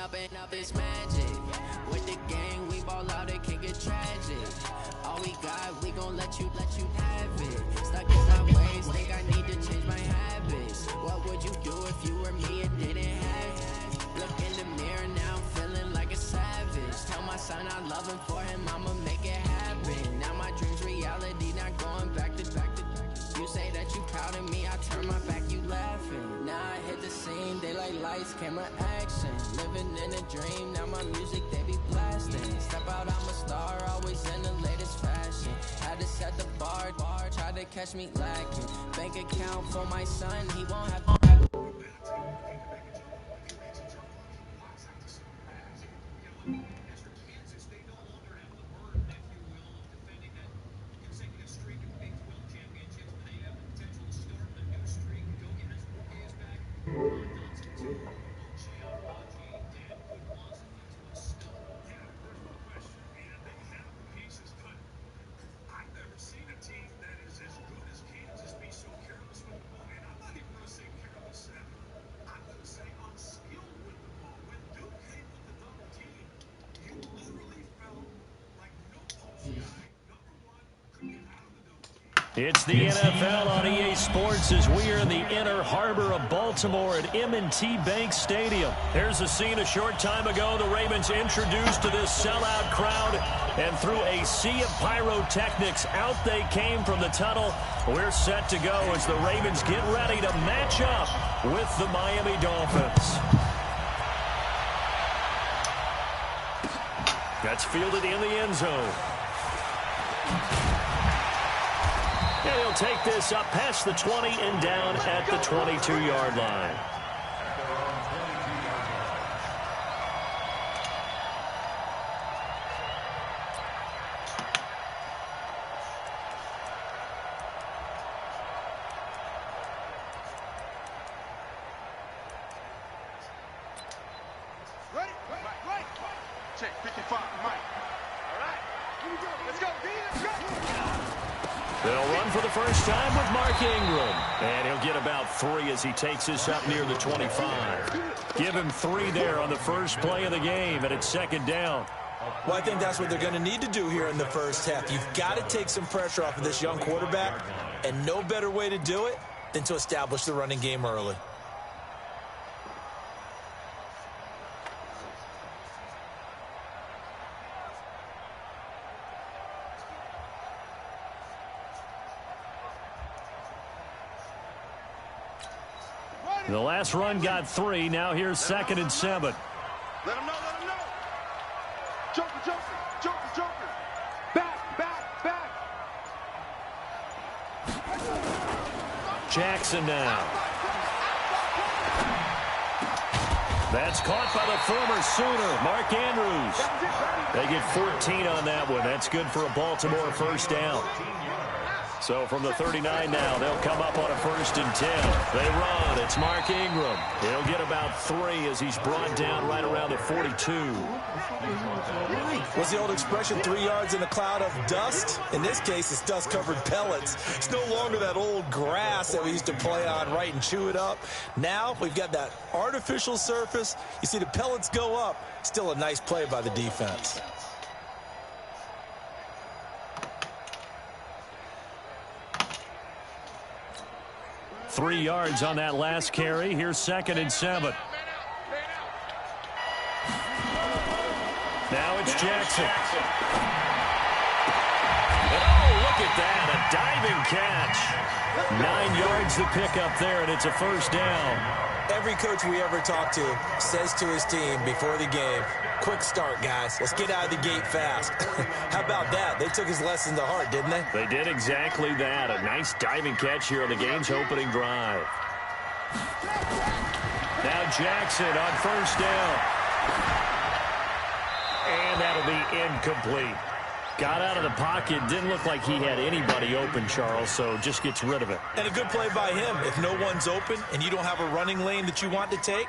up this magic. With the gang, we ball out, it can get tragic. All we got, we gon' let you have it. Stuck in my ways, think I need to change my habits. What would you do if you were me and didn't have it? Look in the mirror, now I'm feeling like a savage. Tell my son I love him, for him I'ma make it happen. Now my dream's reality, not going back to. You say that you proud of me, I turn my back, you laughing. Now I hit the scene, daylight lights, camera action. Living in a dream, now my music they be blasting. Step out, I'm a star, always in the latest fashion. Had to set the bar, try to catch me lacking. Bank account for my son, he won't have. It's the NFL on EA Sports as we are in the inner harbor of Baltimore at M&T Bank Stadium. Here's a scene a short time ago. The Ravens introduced to this sellout crowd, and through a sea of pyrotechnics, out they came from the tunnel. We're set to go as the Ravens get ready to match up with the Miami Dolphins. That's fielded in the end zone. And he'll take this up past the 20 and down at the 22-yard line. Ready? Right. Check 55, Mike. All right, here we go. Let's go. They'll run for the first time with Mark Ingram. And he'll get about 3 as he takes this up near the 25. Give him 3 there on the first play of the game, and it's second down. Well, I think that's what they're going to need to do here in the first half. You've got to take some pressure off of this young quarterback, and no better way to do it than to establish the running game early. The last run got 3. Now here's 2nd and 7. Let him know. Joker. Back. Jackson now. That's caught by the former Sooner, Mark Andrews. They get 14 on that one. That's good for a Baltimore first down. So from the 39 now, they'll come up on a 1st and 10. They run. It's Mark Ingram. He'll get about 3 as he's brought down right around the 42. What's the old expression, 3 yards in a cloud of dust? In this case, it's dust-covered pellets. It's no longer that old grass that we used to play on, right, and chew it up. Now we've got that artificial surface. You see the pellets go up. Still a nice play by the defense. Three yards on that last carry. Here's 2nd and 7. Now it's Jackson. Oh, look at that. A diving catch. 9 yards to pick up there, and it's a first down. Every coach we ever talk to says to his team before the game, quick start, guys. Let's get out of the gate fast. How about that? They took his lesson to heart, didn't they? They did exactly that. A nice diving catch here on the game's opening drive. Now Jackson on first down. And that'll be incomplete. Got out of the pocket. Didn't look like he had anybody open, Charles, so just gets rid of it. And a good play by him. If no one's open and you don't have a running lane that you want to take,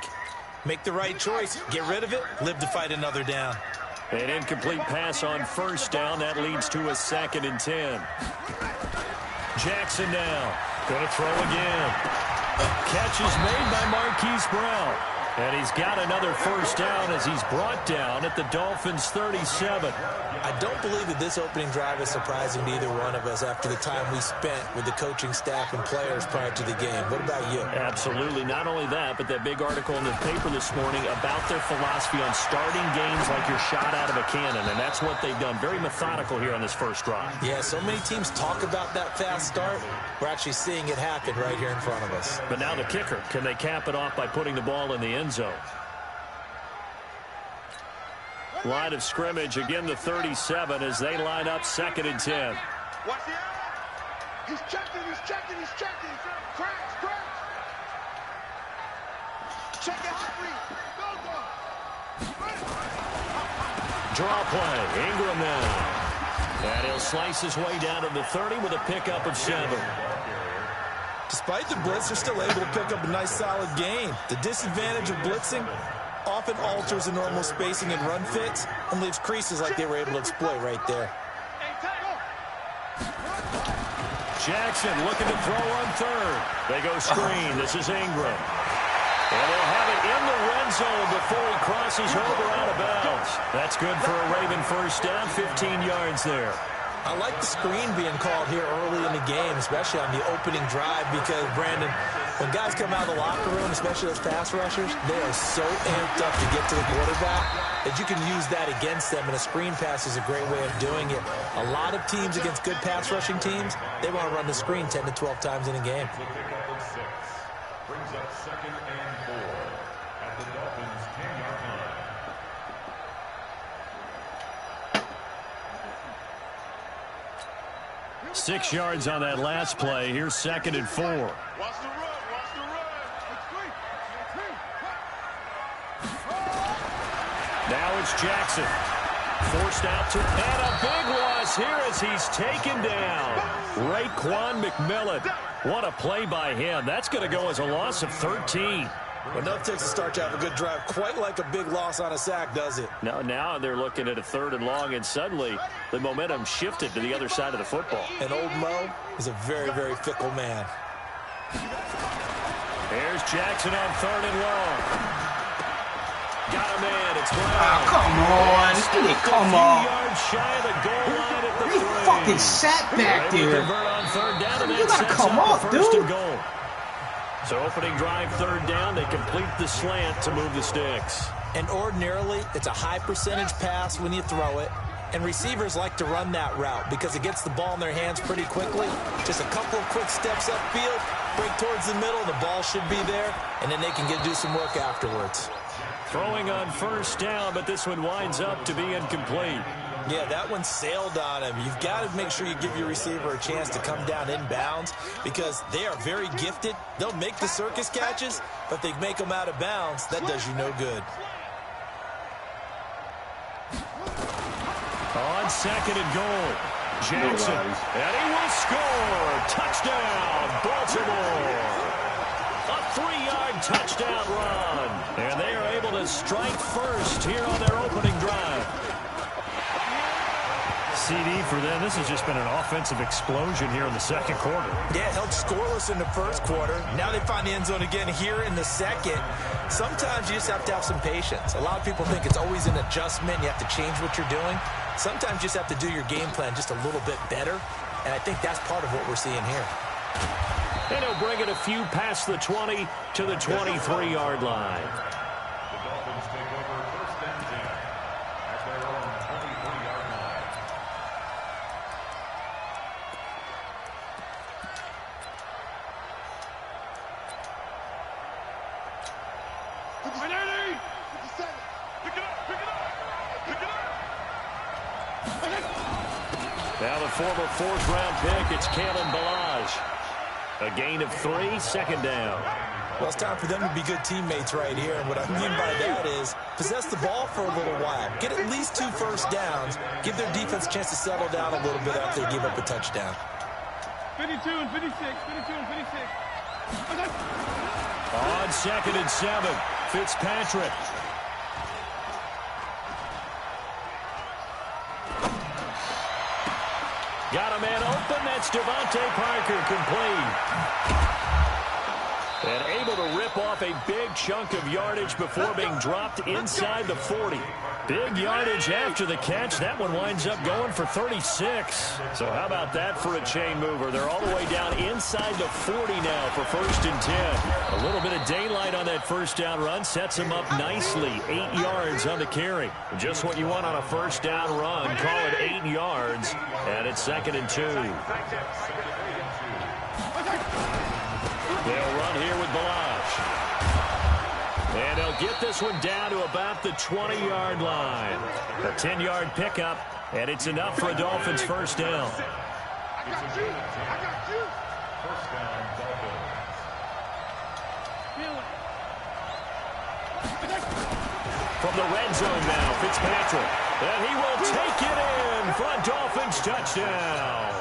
make the right choice. Get rid of it. Live to fight another down. An incomplete pass on first down. That leads to a 2nd and 10. Jackson now. Going to throw again. Catch is made by Marquise Brown. And he's got another first down as he's brought down at the Dolphins' 37. I don't believe that this opening drive is surprising to either one of us after the time we spent with the coaching staff and players prior to the game. What about you? Absolutely. Not only that, but that big article in the paper this morning about their philosophy on starting games like you're shot out of a cannon, and that's what they've done. Very methodical here on this first drive. Yeah, so many teams talk about that fast start. We're actually seeing it happen right here in front of us. But now the kicker. Can they cap it off by putting the ball in the end zone? Line of scrimmage, again the 37 as they line up 2nd and 10. Watch the eye. He's checking. Cracks. Check it, hurry. Go. Draw play, Ingram now. And he'll slice his way down to the 30 with a pickup of 7. Despite the blitz, they're still able to pick up a nice solid gain. The disadvantage of blitzing often alters the normal spacing and run fits and leaves creases like they were able to exploit right there. Jackson looking to throw on 3rd. They go screen. This is Ingram. And they'll have it in the red zone before he crosses over out of bounds. That's good for a Raven first down, 15 yards there. I like the screen being called here early in the game, especially on the opening drive, because, Brandon, when guys come out of the locker room, especially those pass rushers, they are so amped up to get to the quarterback that you can use that against them, and a screen pass is a great way of doing it. A lot of teams against good pass rushing teams, they want to run the screen 10 to 12 times in a game. Brings up 2nd and 4 at the Dolphins' 10-yard line. Six yards on that last play. Here's 2nd and 4. Watch the run. Now it's Jackson. Forced out to, and a big loss here as he's taken down. Raekwon McMillan. What a play by him. That's going to go as a loss of 13. Enough takes to start to have a good drive. Quite like a big loss on a sack, does it? Now they're looking at a 3rd and long, and suddenly the momentum shifted to the other side of the football. And old Mo is a very, very fickle man. Here's Jackson on 3rd and long. Got a man. It's Brown. Oh, come on. Come on. Yards shy of the goal line at the He 3. fucking sat back there. Convert on 3rd down, and You that gotta sets come up up, the 1st dude. and goal. So opening drive 3rd down, they complete the slant to move the sticks. And ordinarily, it's a high percentage pass when you throw it. And receivers like to run that route because it gets the ball in their hands pretty quickly. Just a couple of quick steps upfield, break towards the middle, the ball should be there, and then they can do some work afterwards. Throwing on 1st down, but this one winds up to be incomplete. Yeah, that one sailed on him. You've got to make sure you give your receiver a chance to come down inbounds because they are very gifted. They'll make the circus catches, but if they make them out of bounds, that does you no good. On 2nd and goal, Jackson, and he will score. Touchdown, Baltimore. A 3-yard touchdown run, and they are able to strike first here on their opening drive. CD for them. This has just been an offensive explosion here in the 2nd quarter. Yeah, held scoreless in the 1st quarter. Now they find the end zone again here in the 2nd. Sometimes you just have to have some patience. A lot of people think it's always an adjustment. You have to change what you're doing. Sometimes you just have to do your game plan just a little bit better, and I think that's part of what we're seeing here. And he'll bring it a few past the 20 to the 23-yard line. The Dolphins take over 1st and 10 at their own 23-yard line. Now the former 4th-round pick, it's Kalen Ballage. A gain of 3, 2nd down. Well, it's time for them to be good teammates right here, and what I mean by that is possess the ball for a little while. Get at least 2 first downs. Give their defense a chance to settle down a little bit after they give up a touchdown. 52 and 56, 52 and 56. On 2nd and 7, Fitzpatrick. Got a man open. That's Devontae Parker, complete. And able to rip off a big chunk of yardage before being dropped inside the 40. Big yardage after the catch. That one winds up going for 36. So how about that for a chain mover? They're all the way down inside the 40 now for 1st and 10. A little bit of daylight on that first down run sets them up nicely. 8 yards on the carry. Just what you want on a first down run. Call it 8 yards. And it's 2nd and 2. They'll run here with Balazs. And they'll get this one down to about the 20-yard line. A 10-yard pickup, and it's enough for a Dolphins first down. I got you. First down, Dolphins. From the red zone now, Fitzpatrick. And he will take it in for a Dolphins touchdown.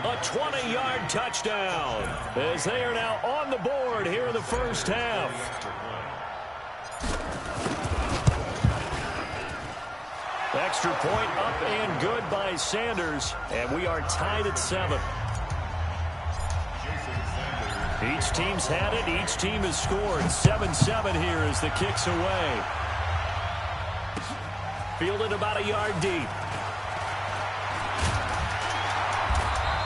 A 20-yard touchdown as they are now on the board here in the first half. Extra point up and good by Sanders, and we are tied at 7. Each team's had it. Each team has scored. 7-7 here as the kick's away. Fielded about a yard deep.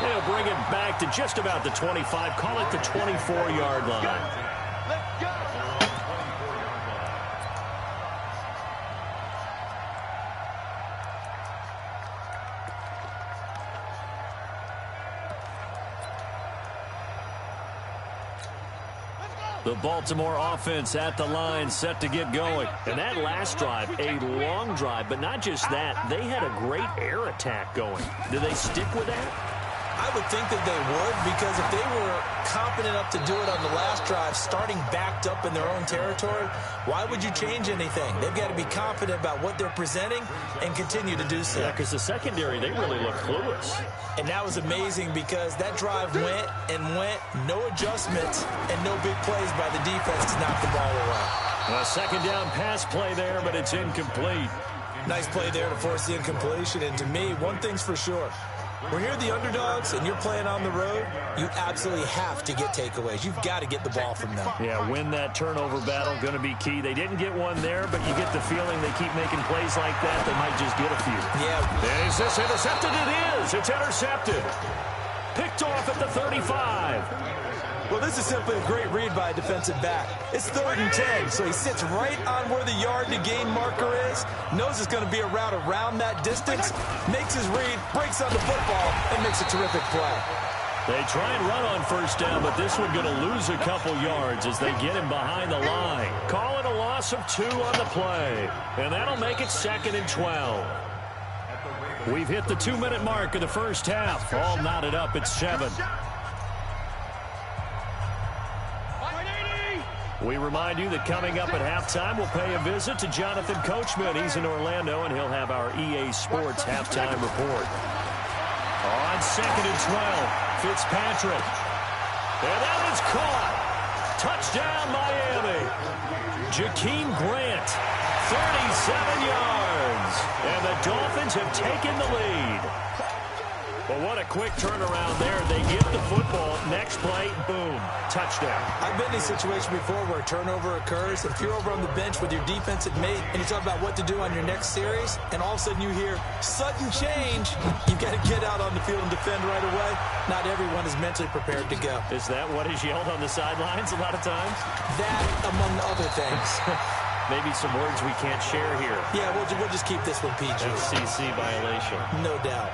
They'll bring it back to just about the 25. Call it the 24-yard line. Let's go. The Baltimore offense at the line, set to get going. And that last drive, a long drive, but not just that. They had a great air attack going. Do they stick with that? I would think that they would, because if they were confident enough to do it on the last drive, starting backed up in their own territory, why would you change anything? They've got to be confident about what they're presenting and continue to do so. Yeah, because the secondary, they really look clueless. And that was amazing because that drive went and went, no adjustments, and no big plays by the defense to knock the ball away. A second down pass play there, but it's incomplete. Nice play there to force the incompletion. And to me, one thing's for sure. When you're the underdogs and you're playing on the road, you absolutely have to get takeaways. You've got to get the ball from them. Yeah, win that turnover battle, going to be key. They didn't get one there, but you get the feeling they keep making plays like that, they might just get a few. Yeah. Is this intercepted? It is. It's intercepted. Picked off at the 35. Well, this is simply a great read by a defensive back. It's 3rd and 10, so he sits right on where the yard-to-gain marker is, knows it's going to be a route around that distance, makes his read, breaks on the football, and makes a terrific play. They try and run on first down, but this one going to lose a couple yards as they get him behind the line. Call it a loss of 2 on the play, and that'll make it 2nd and 12. We've hit the 2-minute mark of the first half. All knotted up at 7. We remind you that coming up at halftime, we'll pay a visit to Jonathan Coachman. He's in Orlando, and he'll have our EA Sports halftime report. On 2nd and 12, Fitzpatrick. And that is caught. Touchdown, Miami. Jakeem Grant, 37 yards. And the Dolphins have taken the lead. Well, what a quick turnaround there. They get the football. Next play, boom, touchdown. I've been in a situation before where a turnover occurs. If you're over on the bench with your defensive mate and you talk about what to do on your next series, and all of a sudden you hear sudden change, you've got to get out on the field and defend right away. Not everyone is mentally prepared to go. Is that what is yelled on the sidelines a lot of times? That, among other things. Maybe some words we can't share here. Yeah, we'll just keep this one PG. FCC violation. No doubt.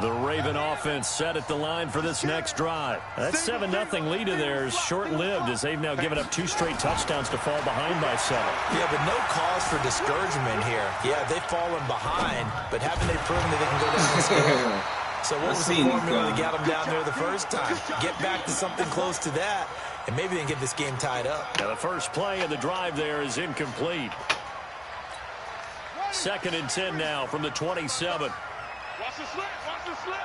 The Raven offense set at the line for this next drive. That 7-0 lead of theirs short-lived as they've now given up 2 straight touchdowns to fall behind by 7. Yeah, but no cause for discouragement here. Yeah, they've fallen behind, but haven't they proven that they can go down and score? So what was the formula that got them down there the first time? Get back to something close to that, and maybe they can get this game tied up. Now the first play of the drive there is incomplete. 2nd and 10 now from the 27. Watch the slant. Watch the slant.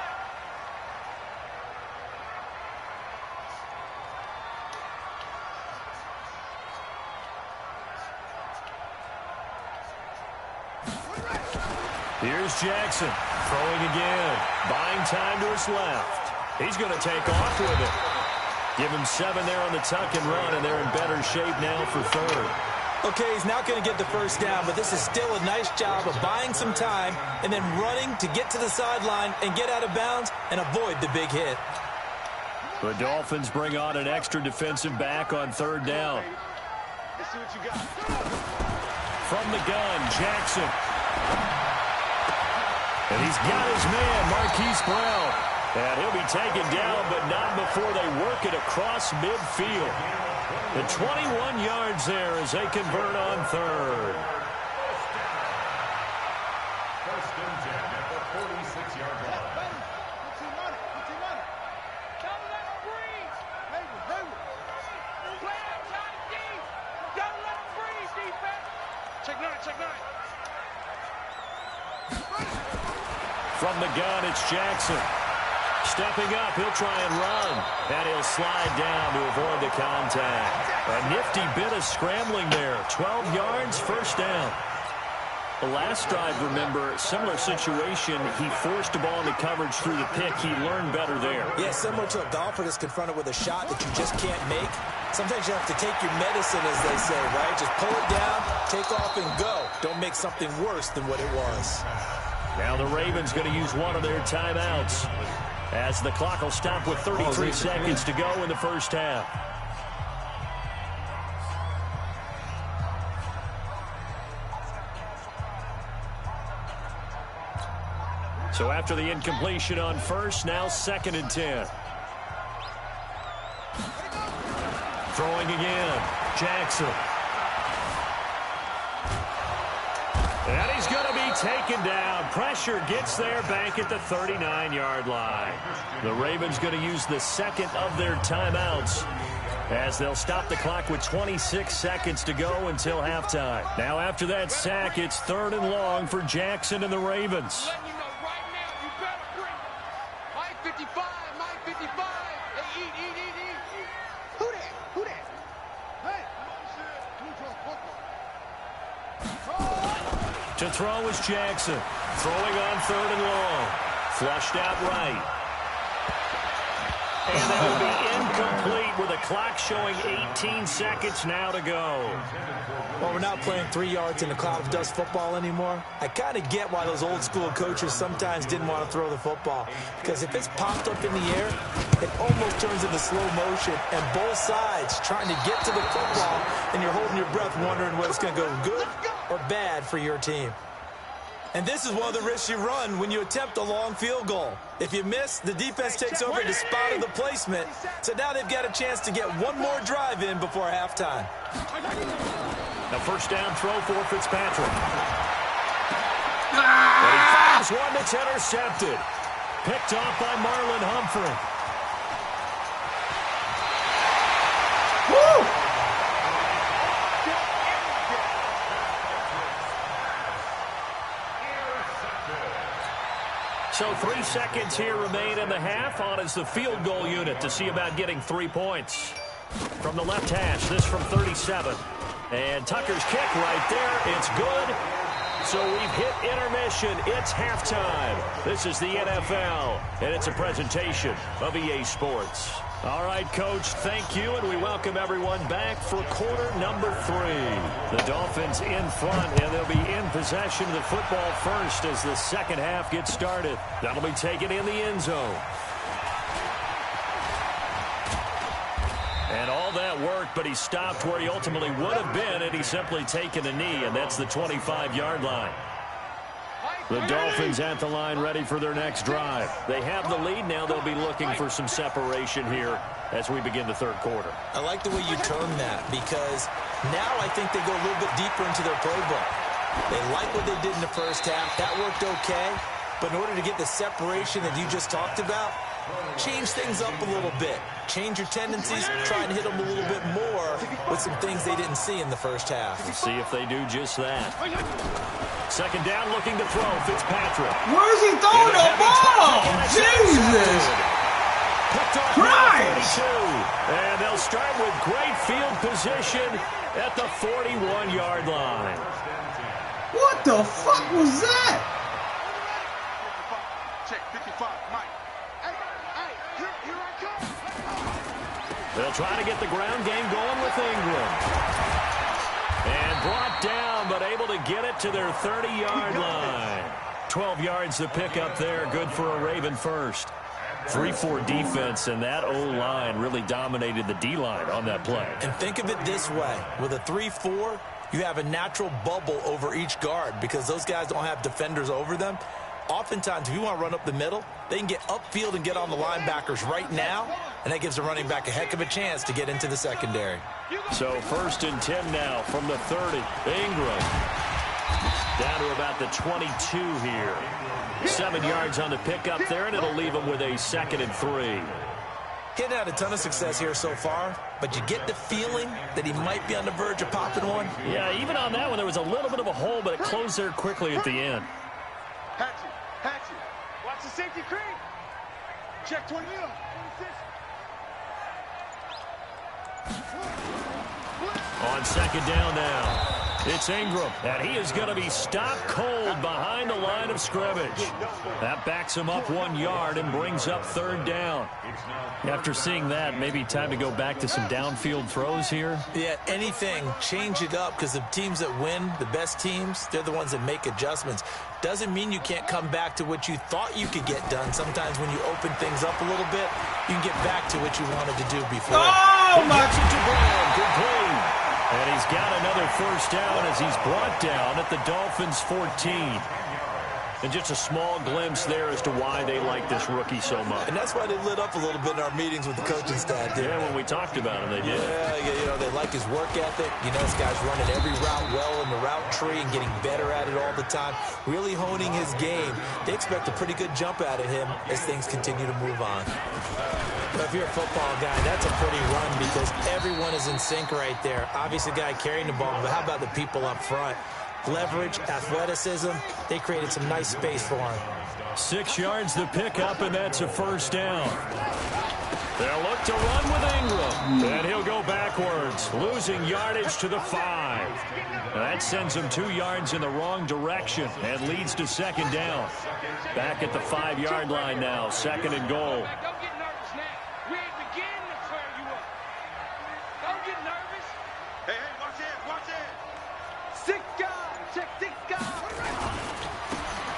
Here's Jackson throwing again, buying time to his left. He's going to take off with it. Give him 7 there on the tuck and run, and they're in better shape now for third. Okay, he's not going to get the first down, but this is still a nice job of buying some time and then running to get to the sideline and get out of bounds and avoid the big hit. The Dolphins bring on an extra defensive back on third down. Let's see what you got. From the gun, Jackson. And he's got his man, Marquise Brown. And he'll be taken down, but not before they work it across midfield. The 21 yards there as they convert on third. First and 10 at the 46-yard line. Don't let him breathe. Play outside the deep. Don't let him breathe, defense. Check 9. From the gun, it's Jackson. Stepping up, he'll try and run. And he'll slide down to avoid the contact. A nifty bit of scrambling there. 12 yards, first down. The last drive, remember, similar situation. He forced the ball into coverage through the pick. He learned better there. Yeah, similar to a golfer that's confronted with a shot that you just can't make. Sometimes you have to take your medicine, as they say, right? Just pull it down, take off, and go. Don't make something worse than what it was. Now the Ravens going to use one of their timeouts, as the clock will stop with 33 seconds to go in the first half. So after the incompletion on first, now 2nd and 10. Throwing again, Jackson. And he's going to be taken down. Pressure gets there back at the 39-yard line. The Ravens going to use the second of their timeouts, as they'll stop the clock with 26 seconds to go until halftime. Now after that sack, it's 3rd and long for Jackson and the Ravens. Letting you know right now, you better breathe. Mike 55, Mike 55. Hey, eat. Who that? Hey. To throw is Jackson. Throwing on 3rd and long. Flushed out right. And that will be incomplete with a clock showing 18 seconds now to go. Well, we're not playing 3 yards in a cloud of dust football anymore. I kind of get why those old school coaches sometimes didn't want to throw the football. Because if it's popped up in the air, it almost turns into slow motion. And both sides trying to get to the football, and you're holding your breath wondering whether it's going to go good or bad for your team. And this is one of the risks you run when you attempt a long field goal. If you miss, the defense takes over the spot of the placement. So now they've got a chance to get one more drive in before halftime. The first down throw for Fitzpatrick. And he fires one that's intercepted. Picked off by Marlon Humphrey. Woo! So 3 seconds here remain in the half. On is the field goal unit to see about getting 3 points. From the left hash, this from 37. And Tucker's kick right there. It's good. So we've hit intermission. It's halftime. This is the NFL, and it's a presentation of EA Sports. All right, Coach, thank you, and we welcome everyone back for quarter number 3. The Dolphins in front, and they'll be in possession of the football first as the second half gets started. That'll be taken in the end zone. And all that worked, but he stopped where he ultimately would have been had he simply taken a knee, and that's the 25-yard line. The Dolphins at the line ready for their next drive. They have the lead. Now they'll be looking for some separation here as we begin the third quarter. I like the way you term that, because now I think they go a little bit deeper into their playbook. They like what they did in the first half. That worked okay. But in order to get the separation that you just talked about, change things up a little bit. Change your tendencies, try and hit them a little bit more with some things they didn't see in the first half. We'll see if they do just that. Second down, looking to throw, Fitzpatrick. Where's he throwing the ball? Jesus Christ! And they'll start with great field position at the 41-yard line. What the fuck was that? Check 55, Mike. Hey, They'll try to get the ground game going with Ingram. And brought down, but able to get it to their 30-yard line. 12 yards to pick up there. Good for a Raven first. 3-4 defense, and that O-line really dominated the D-line on that play. And think of it this way. With a 3-4, you have a natural bubble over each guard because those guys don't have defenders over them. Oftentimes, if you want to run up the middle, they can get upfield and get on the linebackers right now, and that gives the running back a heck of a chance to get into the secondary. So 1st and 10 now from the 30. Ingram down to about the 22 here. 7 yards on the pickup there, and it'll leave him with a 2nd and 3. He hadn't had a ton of success here so far, but you get the feeling that he might be on the verge of popping one. Yeah, even on that one, there was a little bit of a hole, but it closed there quickly at the end. Hatchet. Watch the safety creep. Check 20. 26. On 2nd down now. It's Ingram, and he is going to be stopped cold behind the line of scrimmage. That backs him up 1 yard and brings up 3rd down. After seeing that, maybe time to go back to some downfield throws here. Yeah, anything, change it up, because the teams that win, the best teams, they're the ones that make adjustments. Doesn't mean you can't come back to what you thought you could get done. Sometimes when you open things up a little bit, you can get back to what you wanted to do before. Oh, my Complete. And he's got another 1st down as he's brought down at the Dolphins' 14. And just a small glimpse there as to why they like this rookie so much. And that's why they lit up a little bit in our meetings with the coaching staff. Yeah, when we talked about him, they did. Yeah, you know, they like his work ethic. You know, this guy's running every route well in the route tree and getting better at it all the time, really honing his game. They expect a pretty good jump out of him as things continue to move on. But if you're a football guy, that's a pretty run because everyone is in sync right there. Obviously, the guy carrying the ball, but how about the people up front? Leverage, athleticism, they created some nice space for him. 6 yards to pick up, and that's a 1st down. They'll look to run with Ingram, and he'll go backwards, losing yardage to the 5. And that sends him 2 yards in the wrong direction and leads to 2nd down. Back at the 5-yard line now, 2nd and goal. Don't get nervous now. We ain't beginning to clear you up. Don't get nervous. Hey, watch it. 6 guys. Check 6 guys.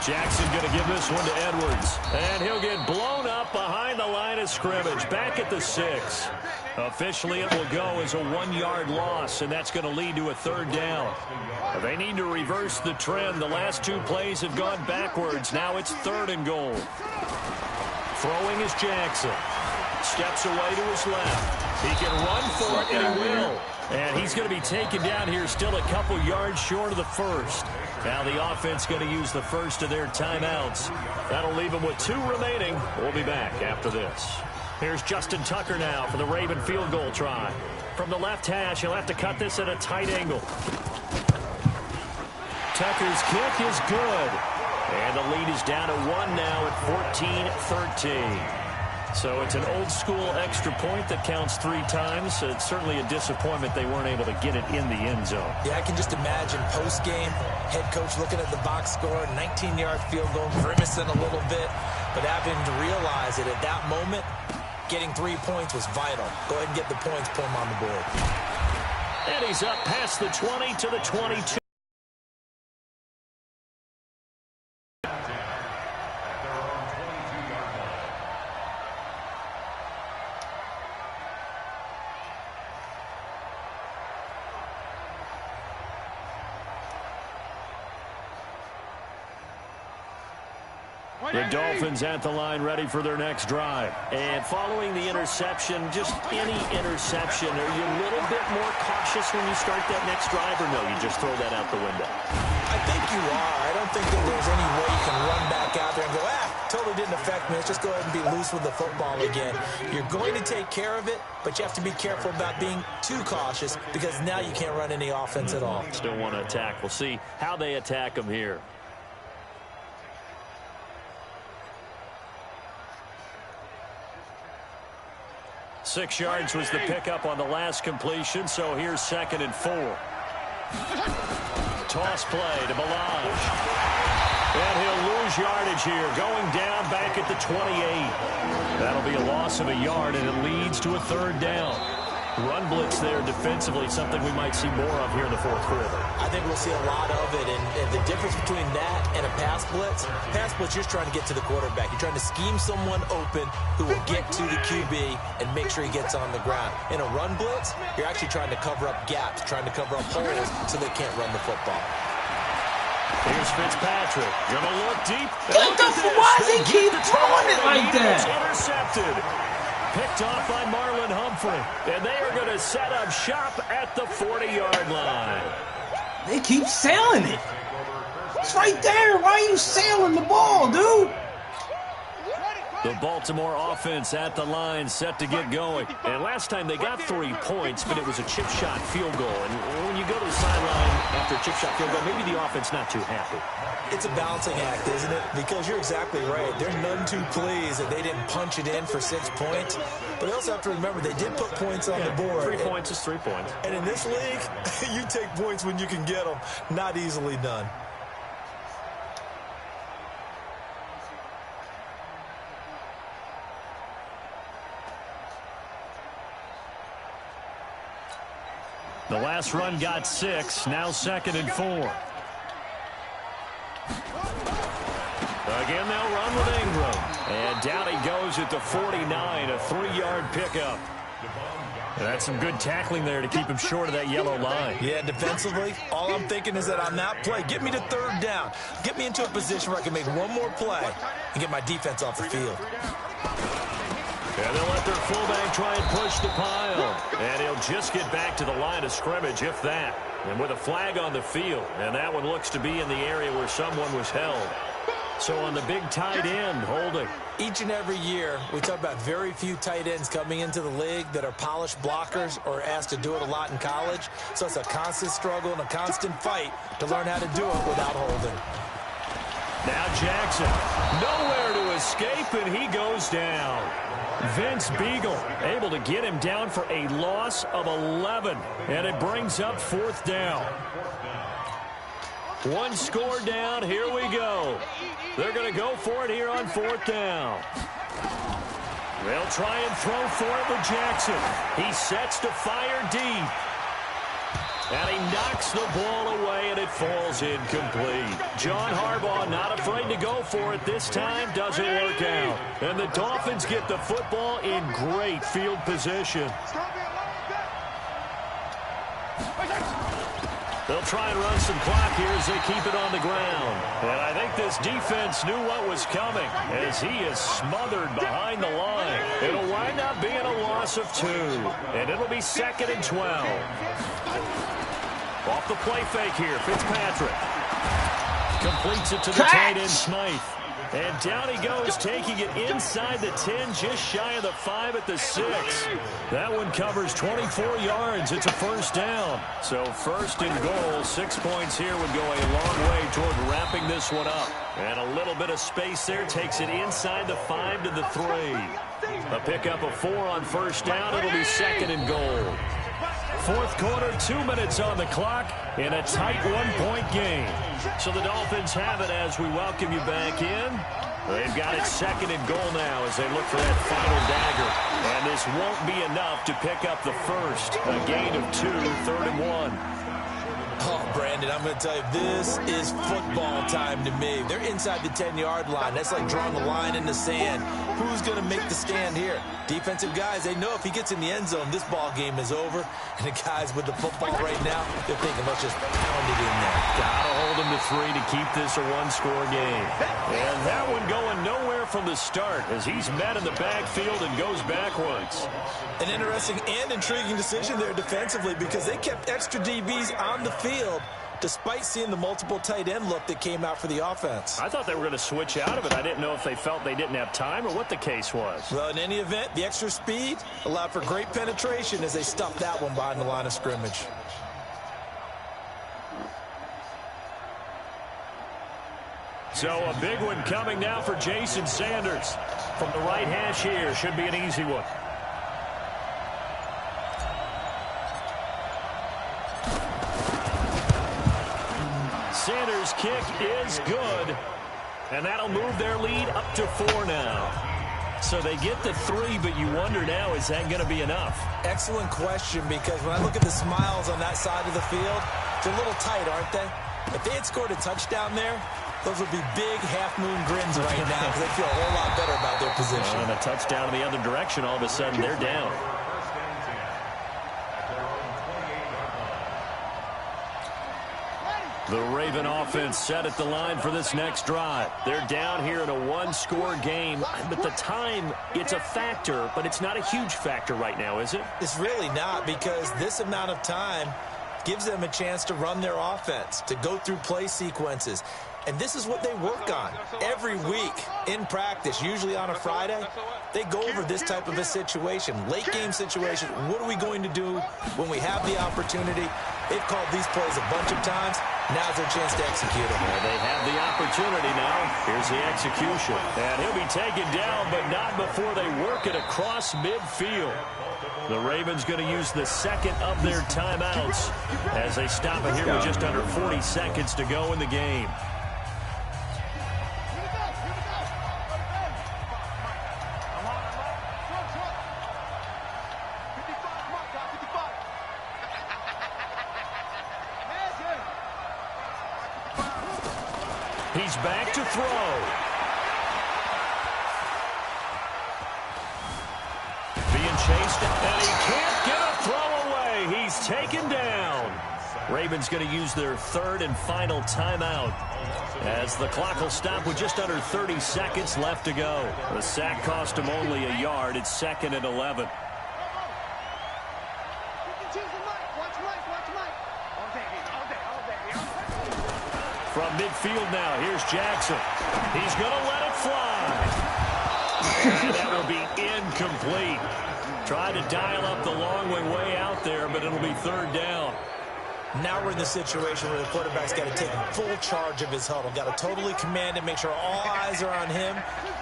Jackson going to give this one to Edwards. And he'll get blown up behind the line of scrimmage. Back at the 6. Officially, it will go as a 1-yard loss, and that's going to lead to a 3rd down. They need to reverse the trend. The last 2 plays have gone backwards. Now it's 3rd and goal. Throwing is Jackson. Steps away to his left. He can run for it, and he will. And he's going to be taken down here still a couple yards short of the 1st. Now the offense going to use the first of their timeouts. That'll leave them with 2 remaining. We'll be back after this. Here's Justin Tucker now for the Raven field goal try. From the left hash, he'll have to cut this at a tight angle. Tucker's kick is good. And the lead is down to 1 now at 14-13. So it's an old-school extra point that counts 3 times. So it's certainly a disappointment they weren't able to get it in the end zone. Yeah, I can just imagine post-game, head coach looking at the box score, 19-yard field goal, grimacing a little bit, but having to realize that at that moment, getting 3 points was vital. Go ahead and get the points, put them on the board. And he's up past the 20 to the 22. The Dolphins at the line ready for their next drive. And following the interception, just any interception, are you a little bit more cautious when you start that next drive, or no, you just throw that out the window? I think you are. I don't think that there's any way you can run back out there and go, totally didn't affect me. Let's just go ahead and be loose with the football again. You're going to take care of it, but you have to be careful about being too cautious because now you can't run any offense at all. Still want to attack. We'll see how they attack them here. Six yards was the pickup on the last completion, so here's 2nd and 4. Toss play to Balaj. And he'll lose yardage here, going down back at the 28. That'll be a loss of a yard, and it leads to a 3rd down. Run blitz there defensively, something we might see more of here in the fourth quarter. I think we'll see a lot of it, and the difference between that and a pass blitz, you're just trying to get to the quarterback. You're trying to scheme someone open who will get to the QB and make sure he gets on the ground. In a run blitz, you're actually trying to cover up gaps, trying to cover up holes so they can't run the football. Here's Fitzpatrick. Gonna look deep. Why does he keep throwing it like that? Intercepted. Picked off by Marlon Humphrey. And they are going to set up shop at the 40-yard line. They keep sailing it. It's right there. Why are you sailing the ball, dude? The Baltimore offense at the line, set to get going. And last time they got 3 points, but it was a chip shot field goal. And when you go to the sideline after a chip shot field goal, maybe the offense not too happy. It's a balancing act, isn't it? Because you're exactly right. They're none too pleased that they didn't punch it in for 6 points. But they also have to remember they did put points on the board. 3 points is 3 points. And in this league, you take points when you can get them. Not easily done. The last run got 6, now 2nd and 4. Again, they'll run with Ingram. And down he goes at the 49, a 3-yard pickup. And that's some good tackling there to keep him short of that yellow line. Yeah, defensively, all I'm thinking is that on that play, get me to 3rd down. Get me into a position where I can make one more play and get my defense off the field. And they'll let their fullback try and push the pile. And he'll just get back to the line of scrimmage, if that. And with a flag on the field. And that one looks to be in the area where someone was held. So on the big tight end, holding. Each and every year, we talk about very few tight ends coming into the league that are polished blockers or asked to do it a lot in college. So it's a constant struggle and a constant fight to learn how to do it without holding. Now Jackson, nowhere to escape, and he goes down. Vince Beagle able to get him down for a loss of 11, and it brings up 4th down. 1 score down, here we go. They're going to go for it here on 4th down. They'll try and throw for it with Jackson. He sets to fire deep. And he knocks the ball away, and it falls incomplete. John Harbaugh not afraid to go for it this time. Doesn't work out. And the Dolphins get the football in great field position. They'll try and run some clock here as they keep it on the ground. And I think this defense knew what was coming as he is smothered behind the line. It'll wind up being a loss of 2. And it'll be 2nd and 12. Off the play fake here, Fitzpatrick. Completes it to the tight end, Smythe. And down he goes, taking it inside the 10, just shy of the 5 at the 6. That one covers 24 yards. It's a 1st down. So 1st and goal, 6 points here would go a long way toward wrapping this one up. And a little bit of space there takes it inside the 5 to the 3. A pickup of 4 on 1st down. It'll be 2nd and goal. 4th quarter, 2 minutes on the clock in a tight 1-point game. So the Dolphins have it as we welcome you back in. They've got it 2nd and goal now as they look for that final dagger. And this won't be enough to pick up the 1st. A gain of 2, 3rd and 1. Oh, Brandon, I'm going to tell you, this is football time to me. They're inside the 10-yard line. That's like drawing a line in the sand. Who's going to make the stand here? Defensive guys, they know if he gets in the end zone, this ball game is over. And the guys with the football right now, they're thinking, let's just pound it in there. Got to hold him to 3 to keep this a 1-score game. And that one going nowhere from the start as he's met in the backfield and goes backwards. An interesting and intriguing decision there defensively because they kept extra DBs on the field despite seeing the multiple tight end look that came out for the offense. I thought they were going to switch out of it. I didn't know if they felt they didn't have time or what the case was. Well, in any event, the extra speed allowed for great penetration as they stuffed that one behind the line of scrimmage. So a big one coming now for Jason Sanders. From the right hash here, should be an easy one. Sanders' kick is good, and that'll move their lead up to 4 now. So they get the 3, but you wonder now, is that going to be enough? Excellent question, because when I look at the smiles on that side of the field, they're a little tight, aren't they? If they had scored a touchdown there, those would be big half-moon grins right now because they feel a whole lot better about their position. And a touchdown in the other direction, all of a sudden they're down. The Raven offense set at the line for this next drive. They're down here in a one-score game, but the time, it's a factor, but it's not a huge factor right now, is it? It's really not, because this amount of time gives them a chance to run their offense, to go through play sequences. And this is what they work on every week in practice, usually on a Friday. They go over this type of a situation, late game situation. What are we going to do when we have the opportunity? They've called these plays a bunch of times. Now's their chance to execute them. Well, they have the opportunity now. Here's the execution. And he'll be taken down, but not before they work it across midfield. The Ravens going to use the second of their timeouts as they stop it here with just under 40 seconds to go in the game. He's back to throw. Being chased, and he can't get a throw away. He's taken down. Ravens going to use their third and final timeout as the clock will stop with just under 30 seconds left to go. The sack cost him only a yard. It's 2nd and 11. From midfield now, here's Jackson. He's going to let it fly. And that will be incomplete. Tried to dial up the long way out there, but it'll be 3rd down. Now we're in the situation where the quarterback's got to take full charge of his huddle. Got to totally command it, make sure all eyes are on him.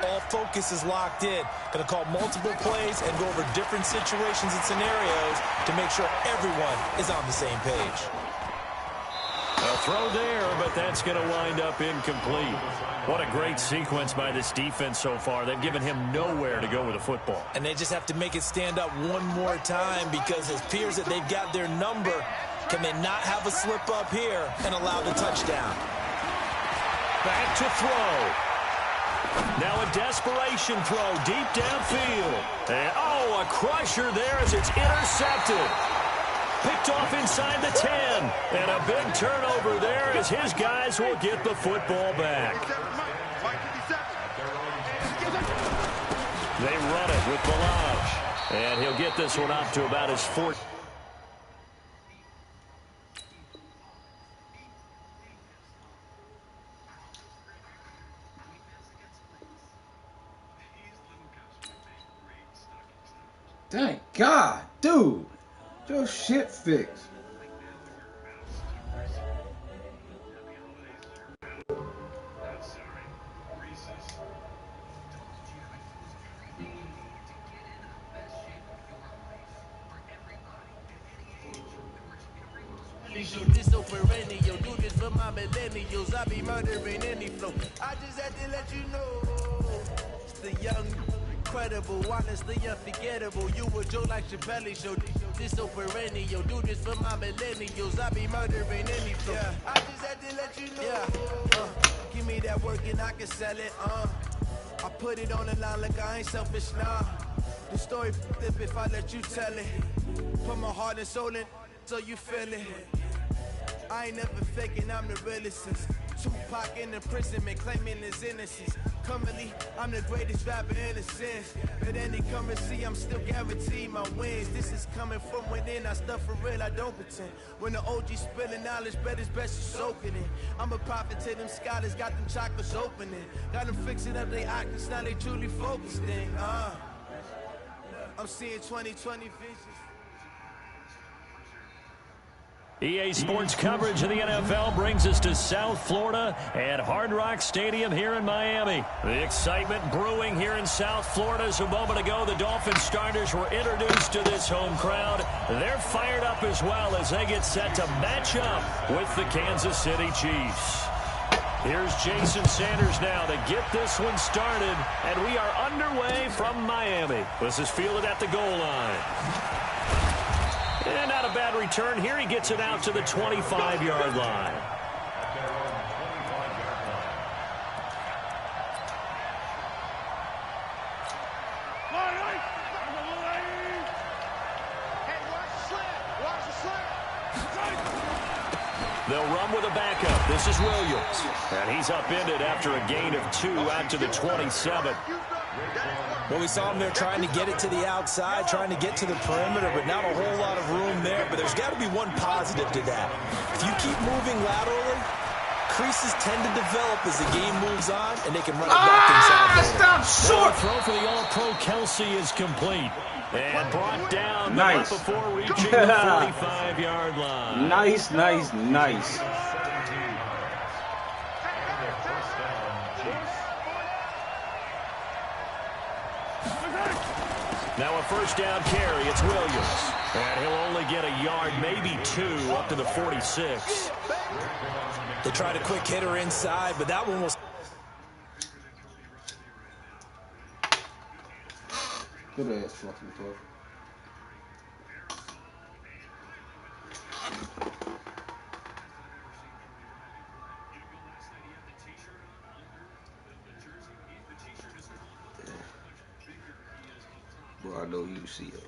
All focus is locked in. Going to call multiple plays and go over different situations and scenarios to make sure everyone is on the same page. A throw there, but that's going to wind up incomplete. What a great sequence by this defense so far. They've given him nowhere to go with the football. And they just have to make it stand up one more time, because it appears that they've got their number. Can they not have a slip up here and allow the touchdown? Back to throw. Now a desperation throw deep downfield. And, a crusher there as it's intercepted. Picked off inside the 10. And a big turnover there as his guys will get the football back. They run it with Balaj. And he'll get this one up to about his 4th. Thank God, dude. Your shit fixed. This over any, yo, do this for my millennials. I be murdering any flow. I just had to let you know. It's the young, incredible, honestly unforgettable. You were Joe like Chappelle show. This over any, yo, do this for my millennials. I be murdering any flow. Yeah. I just had to let you know. Yeah. Give me that work and I can sell it. I put it on the line like I ain't selfish, nah. The story flip if I let you tell it. Put my heart and soul in so you feel it. I ain't never faking, I'm the realest since Tupac in imprisonment, claiming his innocence. Currently, I'm the greatest rapper in a sense. At any currency, I'm still guaranteed my wins. This is coming from within, I stuff for real, I don't pretend. When the OG spilling knowledge, bet it's best you soaking it. I'm a prophet to them scholars, got them chakras opening. Got them fixing up they octaves, now they truly focused in. I'm seeing 2020 visions. EA Sports coverage of the NFL brings us to South Florida at Hard Rock Stadium here in Miami. The excitement brewing here in South Florida as a moment ago the Dolphins starters were introduced to this home crowd. They're fired up as well as they get set to match up with the Kansas City Chiefs. Here's Jason Sanders now to get this one started, and we are underway from Miami. This is fielded at the goal line. And not a bad return here. He gets it out to the 25-yard line. They'll run with a backup. This is Williams. And he's upended after a gain of 2 out to the 27. Well, we saw him there trying to get it to the outside, trying to get to the perimeter, but not a whole lot of room there. But there's got to be one positive to that. If you keep moving laterally, creases tend to develop as the game moves on, and they can run it back inside. Stop short! The throw for the All-Pro Kelsey is complete. And brought down nice. Before reaching the 45-yard line. Nice, nice, nice. Now a first down carry. It's Williams. And he'll only get a yard, maybe 2, up to the 46. They tried a quick hitter inside, but that one was... Good ass fucking throw. Bro, I know you see it.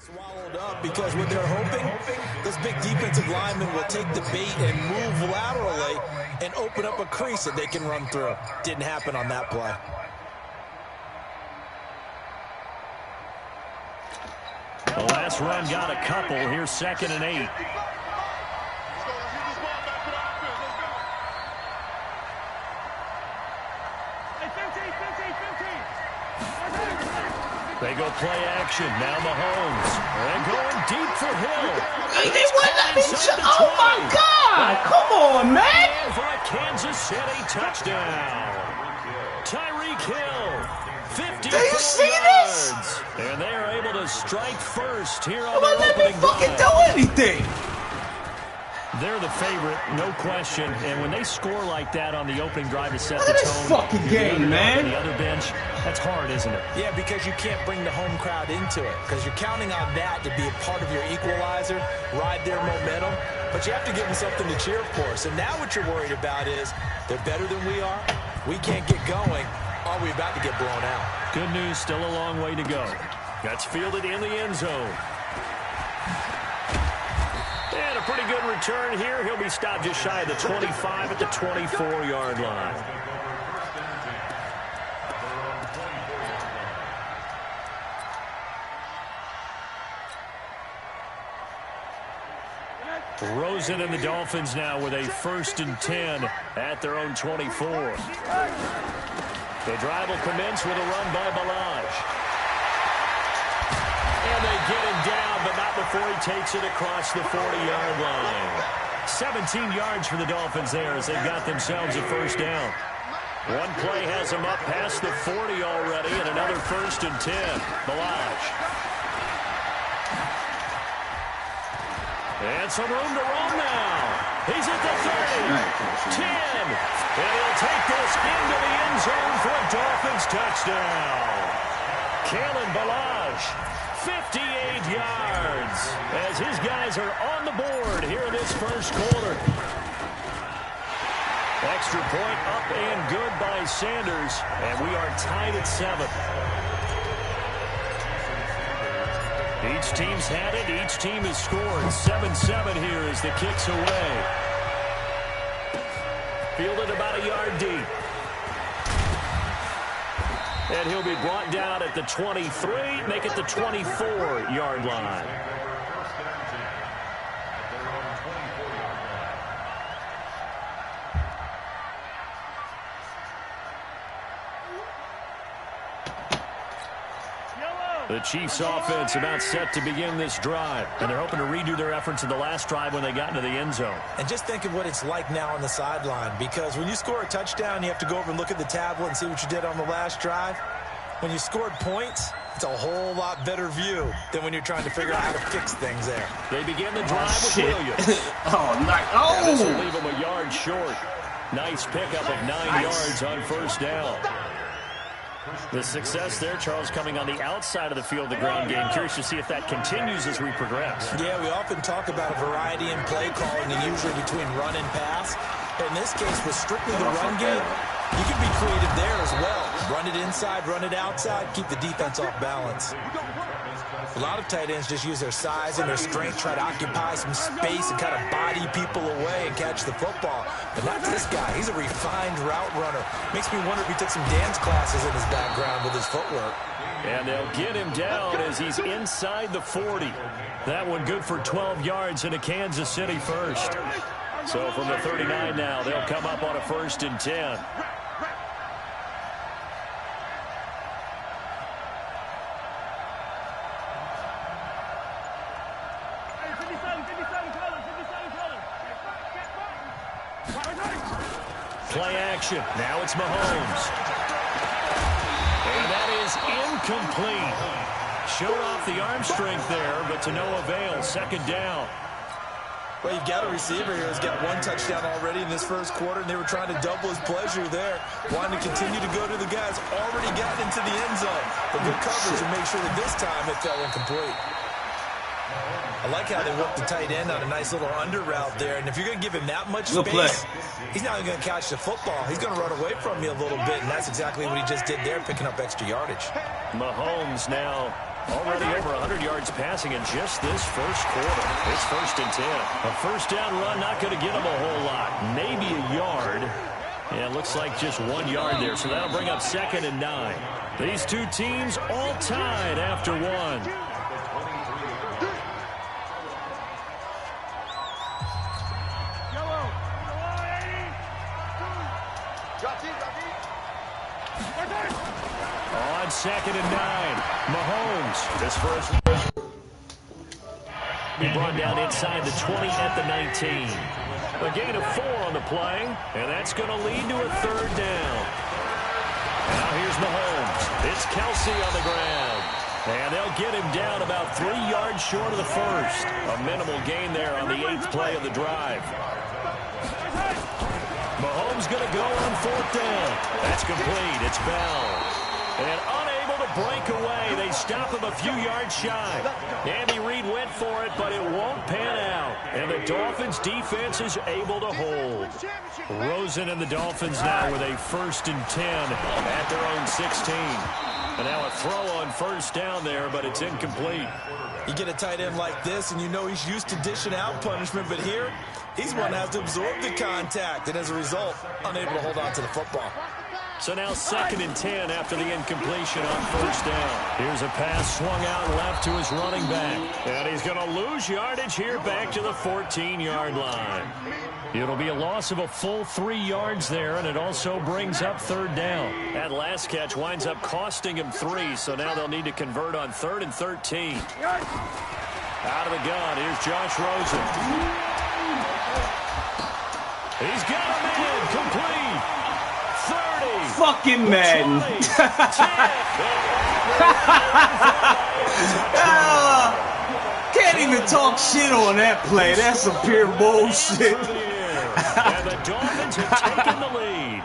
Swallowed up because what they're hoping, this big defensive lineman will take the bait and move laterally and open up a crease that they can run through. Didn't happen on that play. The last run got a couple. Here's 2nd and 8. They go play action. Now Mahomes. And going deep for Hill. They wouldn't let me oh my God! Come on, man! And for a Kansas City touchdown. Tyreek Hill. 50 Do you see yards. this? And they are able to strike first here on Come on, their let me opening fucking drive. do anything! They're the favorite, no question. And when they score like that on the opening drive to set Look the at this tone, fucking you're game, man. The other bench, that's hard, isn't it? Yeah, because you can't bring the home crowd into it because you're counting on that to be a part of your equalizer, ride their momentum. But you have to give them something to cheer for. So now what you're worried about is they're better than we are. We can't get going. Are we about to get blown out? Good news, still a long way to go. That's fielded in the end zone. And a pretty good return here. He'll be stopped just shy of the 25 at the 24-yard line. Rosen and the Dolphins now with a 1st and 10 at their own 24. The drive will commence with a run by Balaj. And they get him down, but not before he takes it across the 40-yard line. 17 yards for the Dolphins there as they've got themselves a first down. One play has them up past the 40 already, and another 1st and 10. Balaj. And some room to run now. He's at the 30, 10, and he'll take this into the end zone for a Dolphins touchdown. Kalen Balaj, 58 yards, as his guys are on the board here in this first quarter. Extra point up and good by Sanders, and we are tied at 7. Each team's had it. Each team has scored. 7-7 here as the kick's away. Fielded about a yard deep. And he'll be brought down at the 23, make it the 24-yard line. The Chiefs offense about set to begin this drive. And they're hoping to redo their efforts in the last drive when they got into the end zone. And just think of what it's like now on the sideline. Because when you score a touchdown, you have to go over and look at the tablet and see what you did on the last drive. When you scored points, it's a whole lot better view than when you're trying to figure out how to fix things there. They begin the drive with Williams. Oh, nice. Oh! This will leave him a yard short. Nice pickup of 9 yards on first down. The success there, Charles, coming on the outside of the field, the ground game. Curious to see if that continues as we progress. Yeah, we often talk about a variety in play calling and usually between run and pass. In this case, with strictly the run game, you can be creative there as well. Run it inside, run it outside, keep the defense off balance. A lot of tight ends just use their size and their strength, try to occupy some space and kind of body people away and catch the football. But not this guy. He's a refined route runner. Makes me wonder if he took some dance classes in his background with his footwork. And they'll get him down as he's inside the 40. That one good for 12 yards into Kansas City first. So from the 39 now, they'll come up on a 1st and 10. Play action. Now it's Mahomes. And that is incomplete. Showed off the arm strength there, but to no avail. 2nd down. Well, you've got a receiver here who's got 1 touchdown already in this first quarter, and they were trying to double his pleasure there. Wanting to continue to go to the guys already gotten into the end zone. But good coverage and make sure that this time it fell incomplete. I like how they work the tight end on a nice little under route there. And if you're going to give him that much space, he's not going to catch the football. He's going to run away from you a little bit, and that's exactly what he just did there, picking up extra yardage. Mahomes now already over 100 yards passing in just this first quarter. It's 1st and 10. A first down run not going to get him a whole lot. Maybe a yard. Yeah, it looks like just 1 yard there, so that'll bring up 2nd and 9. These two teams all tied after 1. On 2nd and 9, Mahomes. This first be brought down inside the 20 at the 19. A gain of 4 on the play, and that's going to lead to a 3rd down. Now here's Mahomes. It's Kelsey on the ground. And they'll get him down about 3 yards short of the first. A minimal gain there on the 8th play of the drive. Mahomes going to go on 4th down. That's complete. It's Bell. And unable to break away. They stop him a few yards shy. Andy Reid went for it, but it won't pan out. And the Dolphins defense is able to hold. Rosen and the Dolphins now with a 1st and 10 at their own 16. And now a throw on 1st down there, but it's incomplete. You get a tight end like this, and you know he's used to dishing out punishment, but here, he's one that has to absorb the contact, and as a result, unable to hold on to the football. So now 2nd and 10 after the incompletion on 1st down. Here's a pass swung out left to his running back. And he's going to lose yardage here back to the 14-yard line. It'll be a loss of a full 3 yards there, and it also brings up 3rd down. That last catch winds up costing him 3, so now they'll need to convert on 3rd and 13. Out of the gun, here's Josh Rosen. He's got him in, complete. 30. Fucking Madden. Can't even talk shit on that play. That's some pure bullshit. And the Dolphins have taken the lead.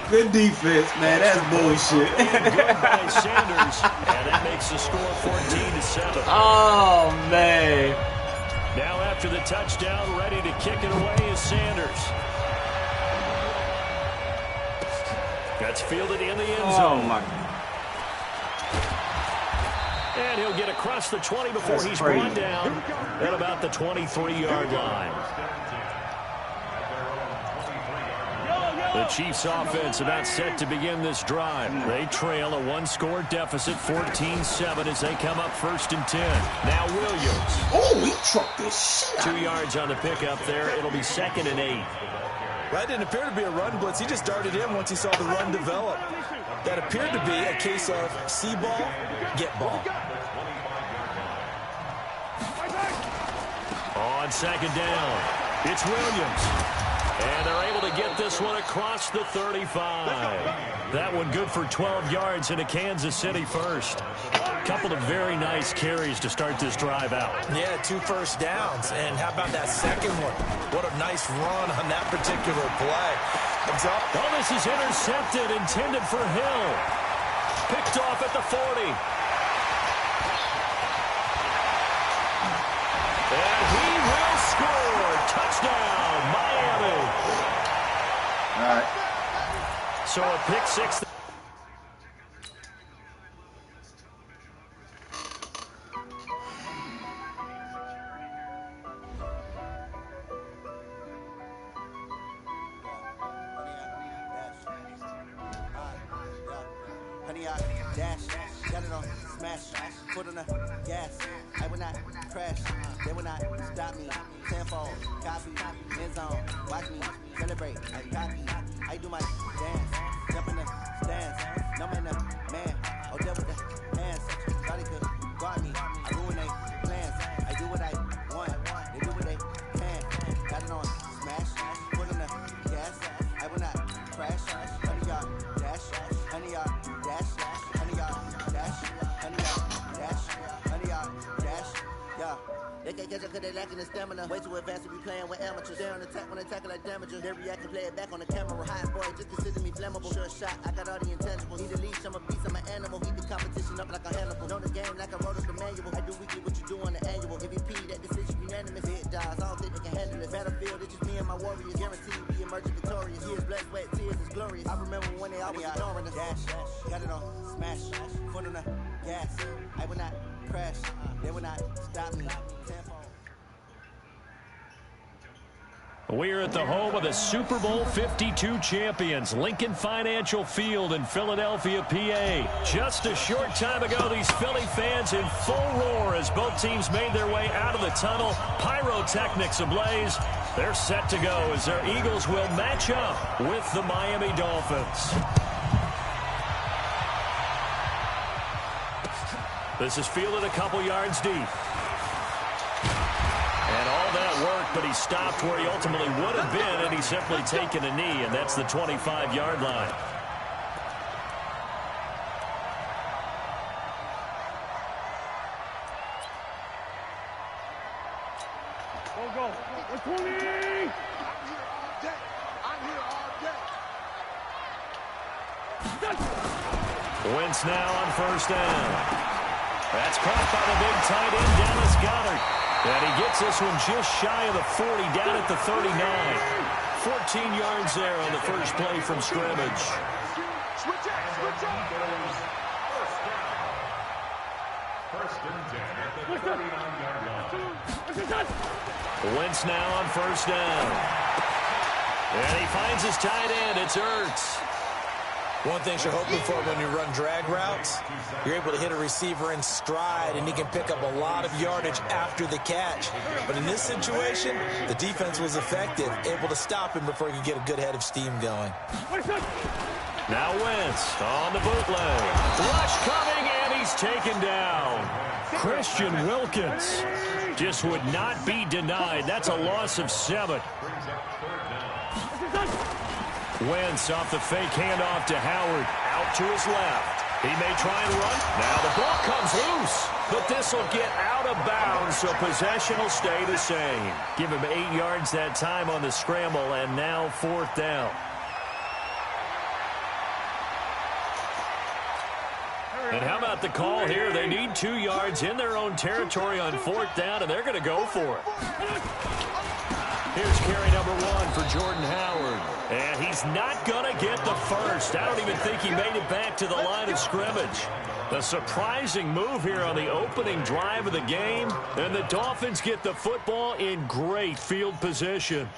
Good defense, man. That's bullshit. Good by Sanders, and that makes the score 14-7. Oh, man. Now after the touchdown, ready to kick it away is Sanders. That's fielded in the end zone. Oh, my. And he'll get across the 20 before he's brought down at about the 23-yard line. The Chiefs offense about set to begin this drive. They trail a 1-score deficit, 14-7 as they come up 1st and 10. Now Williams. Oh, he trucked this shit. 2 yards on the pickup there. It'll be 2nd and 8. That didn't appear to be a run blitz. He just darted in once he saw the run develop. That appeared to be a case of see ball, get ball. On second down, it's Williams. And they're able to get this one across the 35. That one good for 12 yards into Kansas City first. Couple of very nice carries to start this drive out. Yeah, 2 first downs. And how about that second one? What a nice run on that particular play. Oh, this is intercepted, intended for Hill. Picked off at the 40. And he will score. Touchdown, Miami. All right. So a pick six. Dash, got it on, smash, foot on the gas. I will not crash, they will not stop me. Tenfold, copy, end zone, watch me celebrate. I copy, I do my dance, jump in the stands, numb in the man. Oh, there with the hands, thought he could guard me. I ruin they plans, I do what I want, they do what they can. Got it on, smash, foot on the gas. I will not crash, 100 yard dash, 100 yard dash. They can't catch up cause they lacking the stamina. Way too advanced to be playing with amateurs. They're on attack when they tackle like damagers. They react and play it back on the camera. Hot boy, just consider me flammable. Sure shot, I got all the intangibles. Need a leash, I'm a beast, I'm an animal. Heat the competition up like a Hannibal. Know the game like I wrote up the manual. I do weekly what you do on the annual. MVP, that decision unanimous. Hit dies, all think they can handle it. Battlefield, it's just me and my warriors. Guaranteed we emerge victorious. Years, blood, sweat, tears is glorious. I remember when they always ignoring us. Dash, got it on, smash, foot on the gas. I will not crash, they will not stop me. We're at the home of the Super Bowl 52 champions, Lincoln Financial Field in Philadelphia, PA. Just a short time ago, these Philly fans in full roar as both teams made their way out of the tunnel. Pyrotechnics ablaze. They're set to go as their Eagles will match up with the Miami Dolphins. This is fielded a couple yards deep. And all that work, but he stopped where he ultimately would have been, and he's simply taken a knee, and that's the 25-yard line. Go. 20! I'm here all day. Wentz now on first down. That's caught by the big tight end, Dallas Goedert. And he gets this one just shy of the 40, down at the 39. 14 yards there on the first play from scrimmage. Switch out. First and 10 at the 39-yard line. Wentz now on first down. And he finds his tight end. It's Ertz. One thing you're hoping for when you run drag routes, you're able to hit a receiver in stride, and he can pick up a lot of yardage after the catch. But in this situation, the defense was effective, able to stop him before he could get a good head of steam going. Now Wentz on the bootleg. Rush coming, and he's taken down. Christian Wilkins just would not be denied. That's a loss of 7. Wentz off the fake handoff to Howard. Out to his left. He may try and run. Now the ball comes loose. But this will get out of bounds, so possession will stay the same. Give him 8 yards that time on the scramble, and now 4th down. And how about the call here? They need 2 yards in their own territory on 4th down, and they're going to go for it. Here's carry number 1 for Jordan Howard. And he's not going to get the first. I don't even think he made it back to the line of scrimmage. A surprising move here on the opening drive of the game. And the Dolphins get the football in great field position.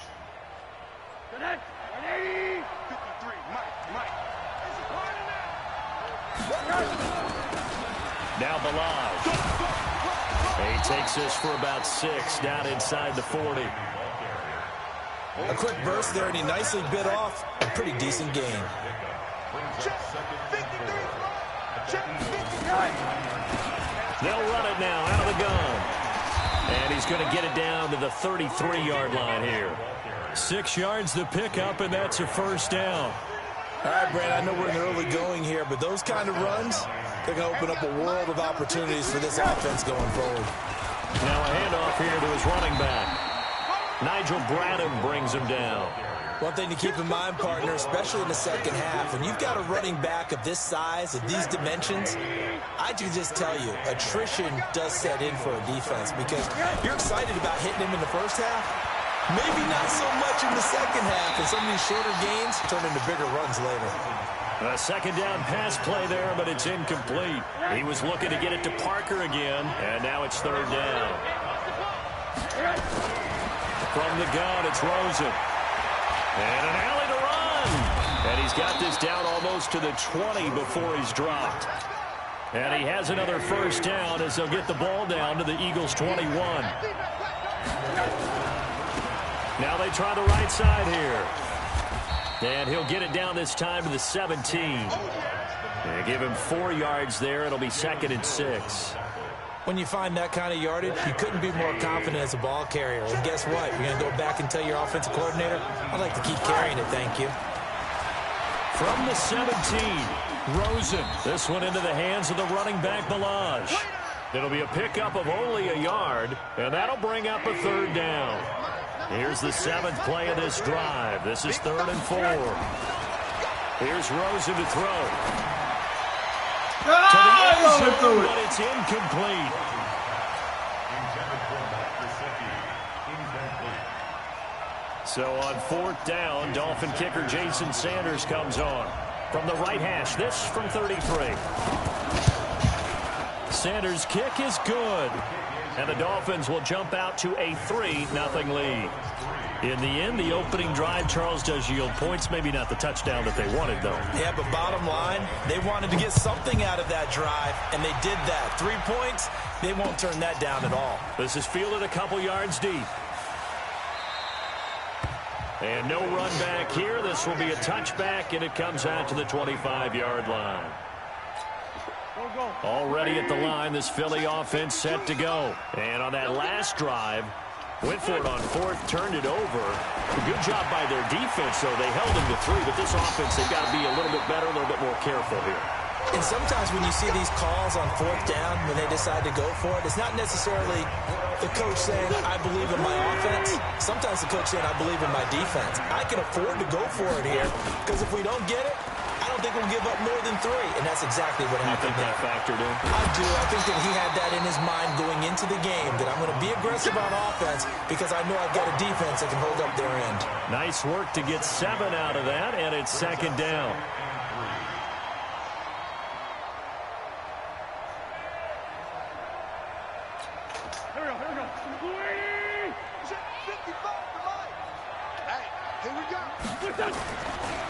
Now Bilal. He takes this for about 6 down inside the 40. A quick burst there, and he nicely bit off a pretty decent gain. They'll run it now out of the gun. And he's going to get it down to the 33-yard line here. 6 yards the pickup, and that's a first down. All right, Brad, I know we're in the early going here, but those kind of runs, they're going to open up a world of opportunities for this offense going forward. Now a handoff here to his running back. Nigel Bradham brings him down. One thing to keep in mind, partner, especially in the second half, when you've got a running back of this size, of these dimensions, I can just tell you, attrition does set in for a defense because you're excited about hitting him in the first half. Maybe not so much in the second half, and some of these shorter gains turn into bigger runs later. A second down pass play there, but it's incomplete. He was looking to get it to Parker again, and now it's third down. From the gun, it's Rosen. And an alley to run. And he's got this down almost to the 20 before he's dropped. And he has another first down as they'll get the ball down to the Eagles' 21. Now they try the right side here. And he'll get it down this time to the 17. They give him 4 yards there. It'll be 2nd and 6. When you find that kind of yardage, you couldn't be more confident as a ball carrier. And guess what? You're going to go back and tell your offensive coordinator, I'd like to keep carrying it, thank you. From the 17, Rosen. This one into the hands of the running back, Balaj. It'll be a pickup of only a yard, and that'll bring up a third down. Here's the 7th play of this drive. This is 3rd and 4. Here's Rosen to throw. To the end zone, but it's incomplete. So on 4th down, Dolphin kicker Jason Sanders comes on. From the right hash, this from 33. Sanders' kick is good. And the Dolphins will jump out to a 3-0 lead. In the end, the opening drive, Charles, does yield points. Maybe not the touchdown that they wanted, though. Yeah, but bottom line, they wanted to get something out of that drive, and they did that. 3 points, they won't turn that down at all. This is fielded a couple yards deep. And no run back here. This will be a touchback, and it comes out to the 25-yard line. Already at the line, this Philly offense set to go. And on that last drive, went for it on 4th, turned it over. A good job by their defense, though. They held them to 3, but this offense, they've got to be a little bit better, a little bit more careful here. And sometimes when you see these calls on 4th down, when they decide to go for it, it's not necessarily the coach saying, I believe in my offense. Sometimes the coach saying, I believe in my defense. I can afford to go for it here, because if we don't get it, I don't think we'll give up more than 3, and that's exactly what happened. You think that factored in? I do. I think that he had that in his mind going into the game, that I'm going to be aggressive on offense because I know I've got a defense that can hold up their end. Nice work to get 7 out of that, and it's 2nd down.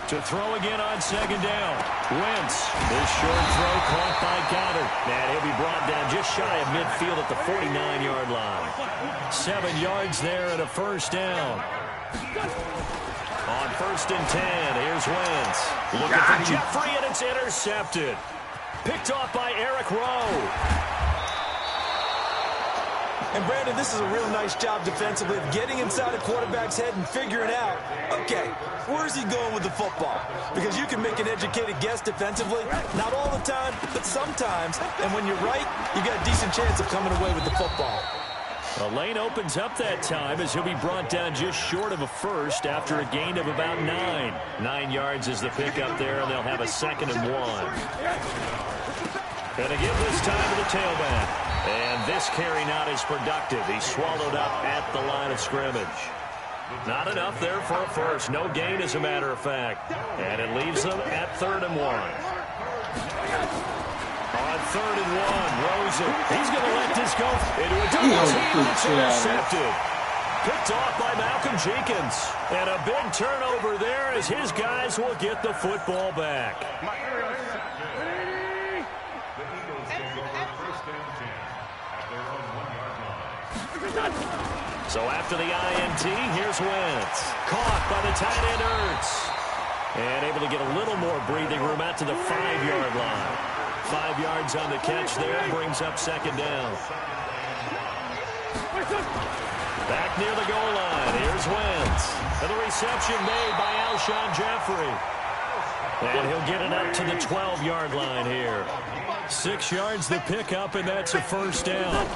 To throw again on 2nd down. Wentz. This short throw caught by Goddard. And he'll be brought down just shy of midfield at the 49-yard line. 7 yards there and a first down. On 1st and 10, here's Wentz. Looking for Jeffrey, and it's intercepted. Picked off by Eric Rowe. And, Brandon, this is a real nice job defensively of getting inside a quarterback's head and figuring out, okay, where's he going with the football? Because you can make an educated guess defensively, not all the time, but sometimes. And when you're right, you got a decent chance of coming away with the football. The lane opens up that time as he'll be brought down just short of a first after a gain of about 9. 9 yards is the pickup there, and they'll have a 2nd and 1. And again this time to the tailback. And this carry not as productive. He's swallowed up at the line of scrimmage. Not enough there for a first. No gain, as a matter of fact. And it leaves them at 3rd and 1. On 3rd and 1, Rosen. He's going to let this go into a double team. It's intercepted. Picked off by Malcolm Jenkins. And a big turnover there as his guys will get the football back. So after the INT, here's Wentz. Caught by the tight end Ertz. And able to get a little more breathing room out to the 5-yard line. 5 yards on the catch there, brings up second down. Back near the goal line, here's Wentz. And the reception made by Alshon Jeffrey. And he'll get it up to the 12-yard line here. 6 yards the pickup, and that's a first down.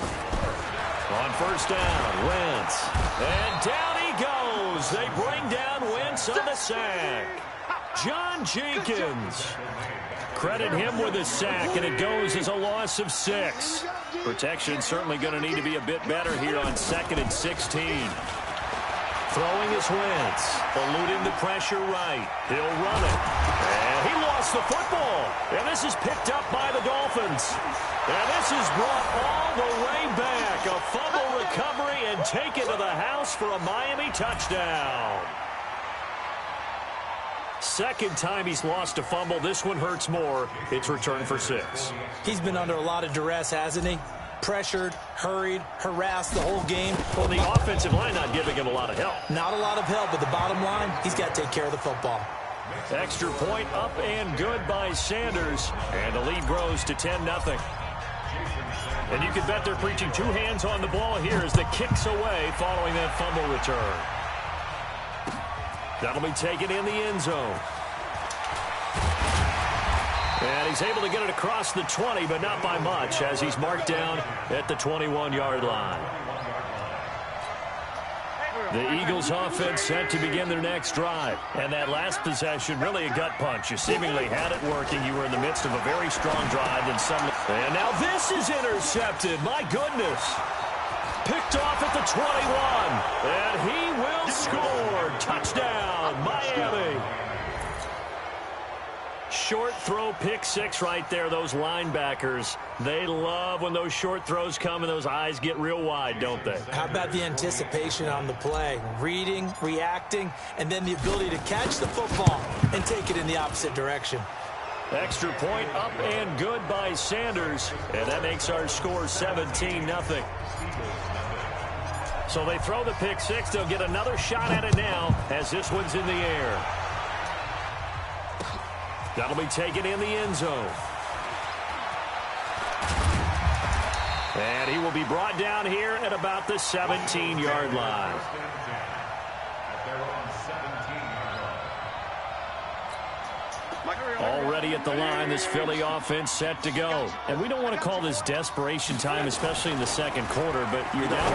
On first down, Wentz. And down he goes. They bring down Wentz on the sack. John Jenkins. Credit him with a sack, and it goes as a loss of 6. Protection certainly going to need to be a bit better here on 2nd and 16. Throwing is Wentz, eluding the pressure right. He'll run it. And he lost the football. And this is picked up by the Dolphins. And this is brought all the way back. A fumble recovery and taken to the house for a Miami touchdown. Second time he's lost a fumble. This one hurts more. It's returned for 6. He's been under a lot of duress, hasn't he? Pressured, hurried, harassed the whole game. Well, the offensive line not giving him a lot of help. Not a lot of help, but the bottom line, he's got to take care of the football. Extra point up and good by Sanders. And the lead grows to 10-0. And you can bet they're preaching 2 hands on the ball here as the kick's away following that fumble return. That'll be taken in the end zone. And he's able to get it across the 20, but not by much, as he's marked down at the 21-yard line. The Eagles offense set to begin their next drive. And that last possession, really a gut punch. You seemingly had it working. You were in the midst of a very strong drive. And now this is intercepted. My goodness. Picked off at the 21. And he will score. Touchdown, Miami. Short throw, pick 6 right there. Those linebackers, they love when those short throws come and those eyes get real wide, don't they? How about the anticipation on the play? Reading, reacting, and then the ability to catch the football and take it in the opposite direction. Extra point up and good by Sanders. And that makes our score 17-0. So they throw the pick 6. They'll get another shot at it now as this one's in the air. That'll be taken in the end zone. And he will be brought down here at about the 17-yard line. Already at the line, this Philly offense set to go. And we don't want to call this desperation time, especially in the second quarter, but you're down.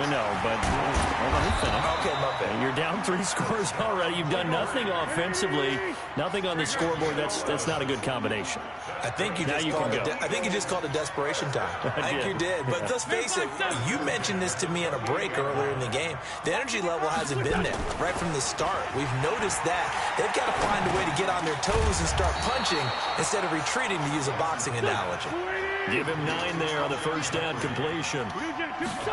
No, but hold on, finish. Okay, my bad. You're down 3 scores already. You've done nothing offensively, nothing on the scoreboard. That's not a good combination. I think you just called it desperation time. I think you did. But let's face it, you mentioned this to me in a break earlier in the game. The energy level hasn't been there right from the start. We've noticed that. They've got to find a way to get on their toes and start punching instead of retreating, to use a boxing analogy. Give him 9 there on the first down completion.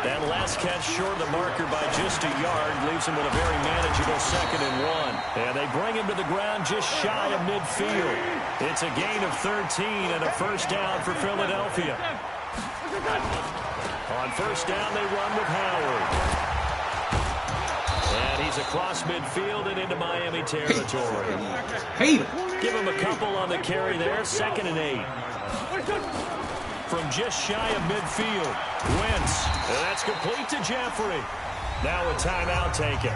That last catch short of the marker by just a yard leaves him with a very manageable 2nd and 1. And they bring him to the ground just shy of midfield. It's a gain of 13 and a first down for Philadelphia. On first down, they run with Howard. And he's across midfield and into Miami territory. Give him a couple on the carry there. 2nd and 8. From just shy of midfield. Wentz. And that's complete to Jeffrey. Now a timeout taken.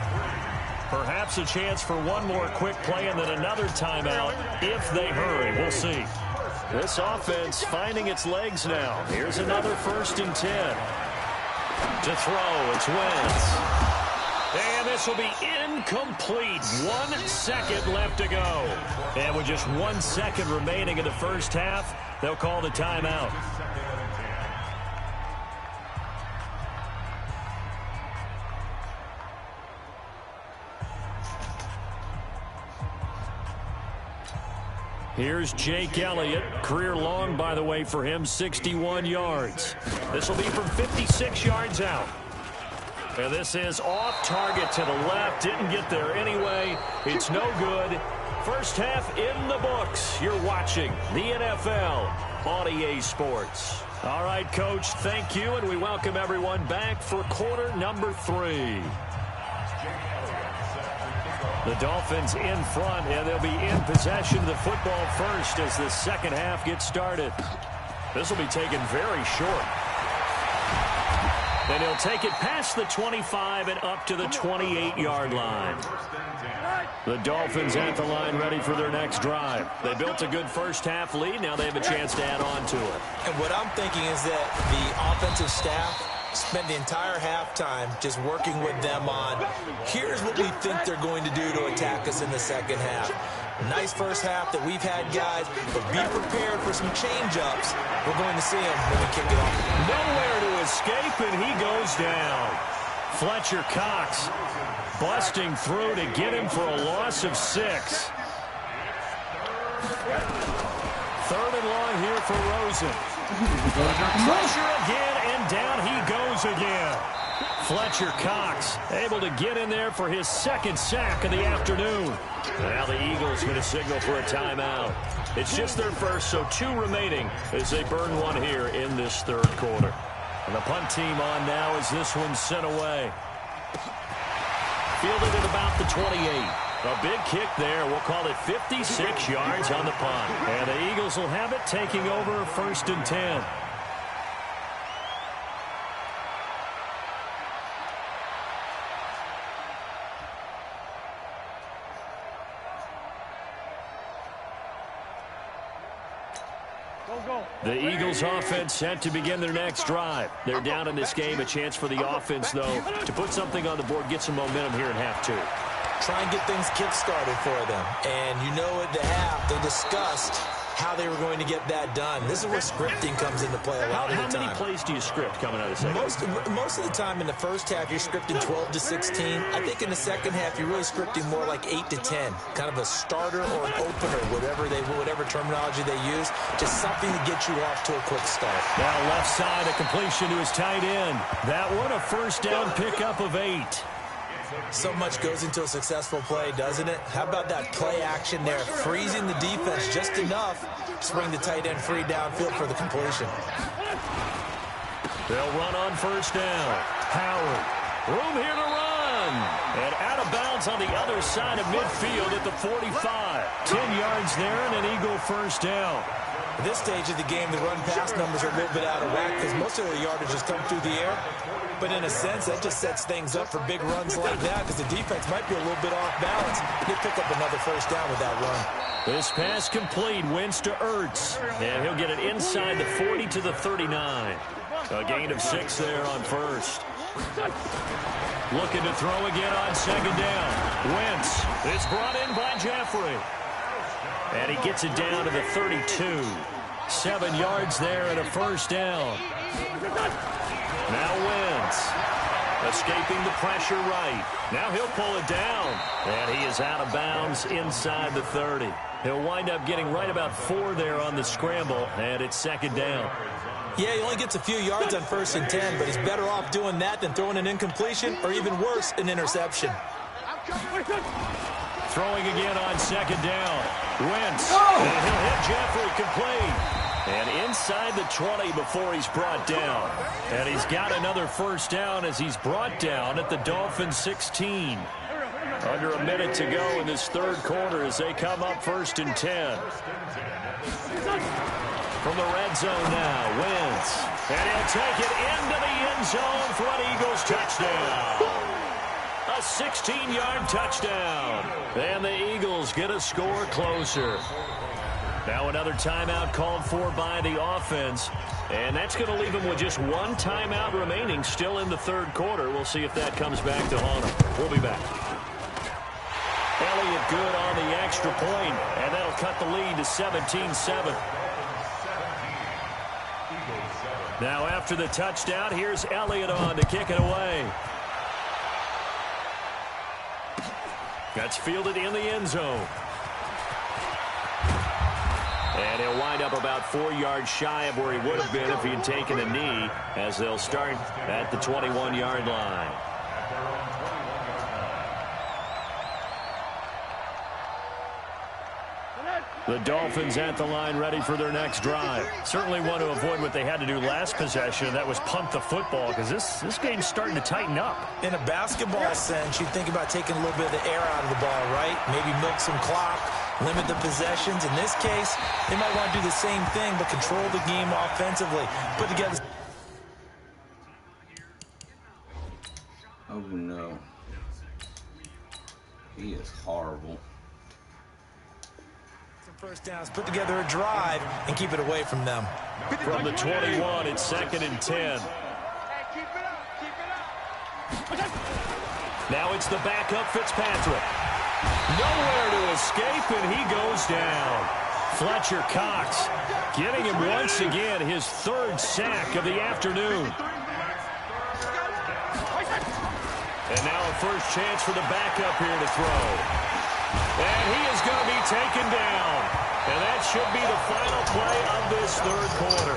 Perhaps a chance for one more quick play and then another timeout if they hurry. We'll see. This offense finding its legs now. Here's another 1st and 10. To throw, it's Wentz. And this will be incomplete. 1 second left to go. And with just 1 second remaining in the first half, they'll call the timeout. Here's Jake Elliott. Career long, by the way, for him, 61 yards. This will be from 56 yards out. And this is off target to the left. Didn't get there anyway. It's no good. First half in the books. You're watching the NFL on EA Sports. All right, Coach, thank you, and we welcome everyone back for quarter number 3. The Dolphins in front, and they'll be in possession of the football first as the second half gets started. This will be taken very short. And he'll take it past the 25 and up to the 28-yard line. The Dolphins at the line ready for their next drive. They built a good first-half lead. Now they have a chance to add on to it. And what I'm thinking is that the offensive staff spent the entire halftime just working with them on, here's what we think they're going to do to attack us in the second half. Nice first half that we've had, guys, but be prepared for some change-ups. We're going to see them when we kick it off. Nowhere to escape, and he goes down. Fletcher Cox busting through to get him for a loss of 6. 3rd and long here for Rosen. Pressure again, and down he goes again. Fletcher Cox able to get in there for his 2nd sack of the afternoon. Now the Eagles going to signal for a timeout. It's just their first, so 2 remaining as they burn one here in this 3rd quarter. And the punt team on now as this one's sent away. Fielded at about the 28. A big kick there. We'll call it 56 yards on the punt. And the Eagles will have it, taking over 1st and 10. The Eagles offense set to begin their next drive. They're down in this game. A chance for the offense, though, to put something on the board, get some momentum here in half 2. Try and get things kick-started for them. And you know at the half, they discussed how they were going to get that done. This is where scripting comes into play a lot of the time. How many plays do you script coming out of the second? Most of the time in the first half, you're scripting 12 to 16. I think in the second half, you're really scripting more like 8 to 10. Kind of a starter or an opener, whatever terminology they use. Just something to get you off to a quick start. Now left side, a completion to his tight end. That one, a first down pickup of 8. So much goes into a successful play, doesn't it? How about that play action there? Freezing the defense just enough to bring the tight end free downfield for the completion. They'll run on first down. Howard, room here to run. And out of bounds on the other side of midfield at the 45. 10 yards there and an Eagle first down. At this stage of the game, the run-pass numbers are a little bit out of whack because most of the yardage has come through the air. But in a sense, that just sets things up for big runs like that because the defense might be a little bit off balance. They pick up another first down with that run. This pass complete. Wins to Ertz. And he'll get it inside the 40 to the 39. A gain of 6 there on first. Looking to throw again on second down. Wentz. It's brought in by Jeffrey. And he gets it down to the 32. 7 yards there and a first down. Now Wentz. Escaping the pressure right. Now he'll pull it down. And he is out of bounds inside the 30. He'll wind up getting right about 4 there on the scramble. And it's second down. Yeah, he only gets a few yards on 1st and 10, but he's better off doing that than throwing an incompletion or even worse, an interception. Throwing again on second down. Wentz. And he'll hit Jeffrey complete. And inside the 20 before he's brought down. And he's got another first down as he's brought down at the Dolphins 16. Under a minute to go in this 3rd quarter as they come up 1st and 10. From the red zone now, Wentz. And he'll take it into the end zone for an Eagles touchdown. A 16-yard touchdown. And the Eagles get a score closer. Now another timeout called for by the offense. And that's going to leave them with just 1 timeout remaining still in the 3rd quarter. We'll see if that comes back to haunt them. We'll be back. Elliott good on the extra point, and that'll cut the lead to 17-7. Now after the touchdown, here's Elliott on to kick it away. That's fielded in the end zone. And he'll wind up about 4 yards shy of where he would have been if he had taken a knee, as they'll start at the 21-yard line. The Dolphins at the line ready for their next drive. Certainly want to avoid what they had to do last possession. That was punt the football because this game's starting to tighten up. In a basketball sense, you think about taking a little bit of the air out of the ball, right? Maybe milk some clock, limit the possessions. In this case, they might want to do the same thing but control the game offensively. Put together. Oh, no. He is horrible. First downs, put together a drive, and keep it away from them. From the 21, it's 2nd and 10. Now it's the backup Fitzpatrick. Nowhere to escape, and he goes down. Fletcher Cox getting him once again, his 3rd sack of the afternoon. And now a first chance for the backup here to throw. And he is going to be taken down. And that should be the final play of this 3rd quarter.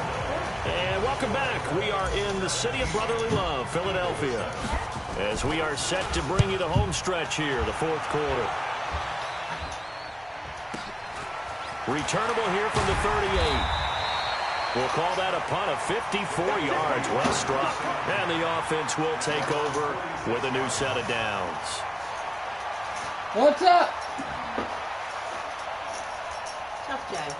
And welcome back. We are in the city of brotherly love, Philadelphia, as we are set to bring you the home stretch here, the 4th quarter. Returnable here from the 38. We'll call that a punt of 54 yards. Well struck. And the offense will take over with a new set of downs. What's up? Tough guy.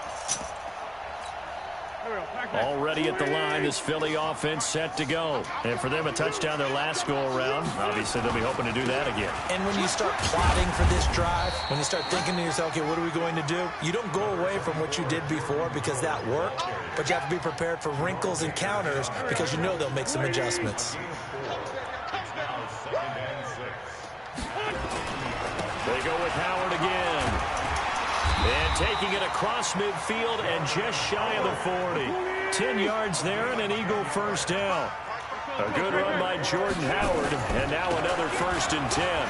Already at the line, this Philly offense set to go. And for them, a touchdown their last go-around. Obviously, they'll be hoping to do that again. And when you start plotting for this drive, when you start thinking to yourself, okay, what are we going to do? You don't go away from what you did before because that worked, but you have to be prepared for wrinkles and counters because you know they'll make some adjustments. They go with Howard again. And taking it across midfield and just shy of the 40. 10 yards there and an Eagle first down. A good run by Jordan Howard. And now another 1st and 10.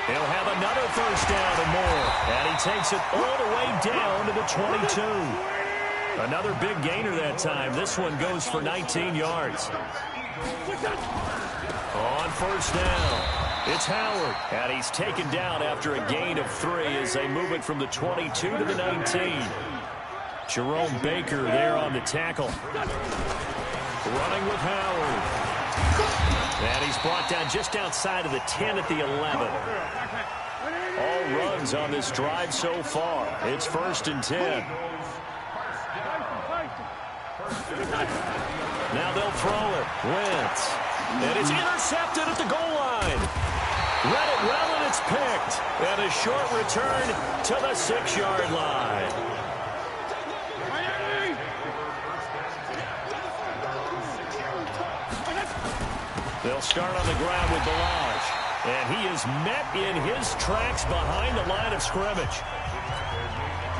He'll have another first down and more. And he takes it all the way down to the 22. Another big gainer that time. This one goes for 19 yards. On first down. It's Howard, and he's taken down after a gain of 3 as they move it from the 22 to the 19. Jerome Baker there on the tackle. Running with Howard. And he's brought down just outside of the 10 at the 11. All runs on this drive so far. It's 1st and 10. Now they'll throw it. Wentz. And it's intercepted at the goal line. Read it well, and it's picked. And a short return to the 6-yard line. They'll start on the ground with Balaj. And he is met in his tracks behind the line of scrimmage.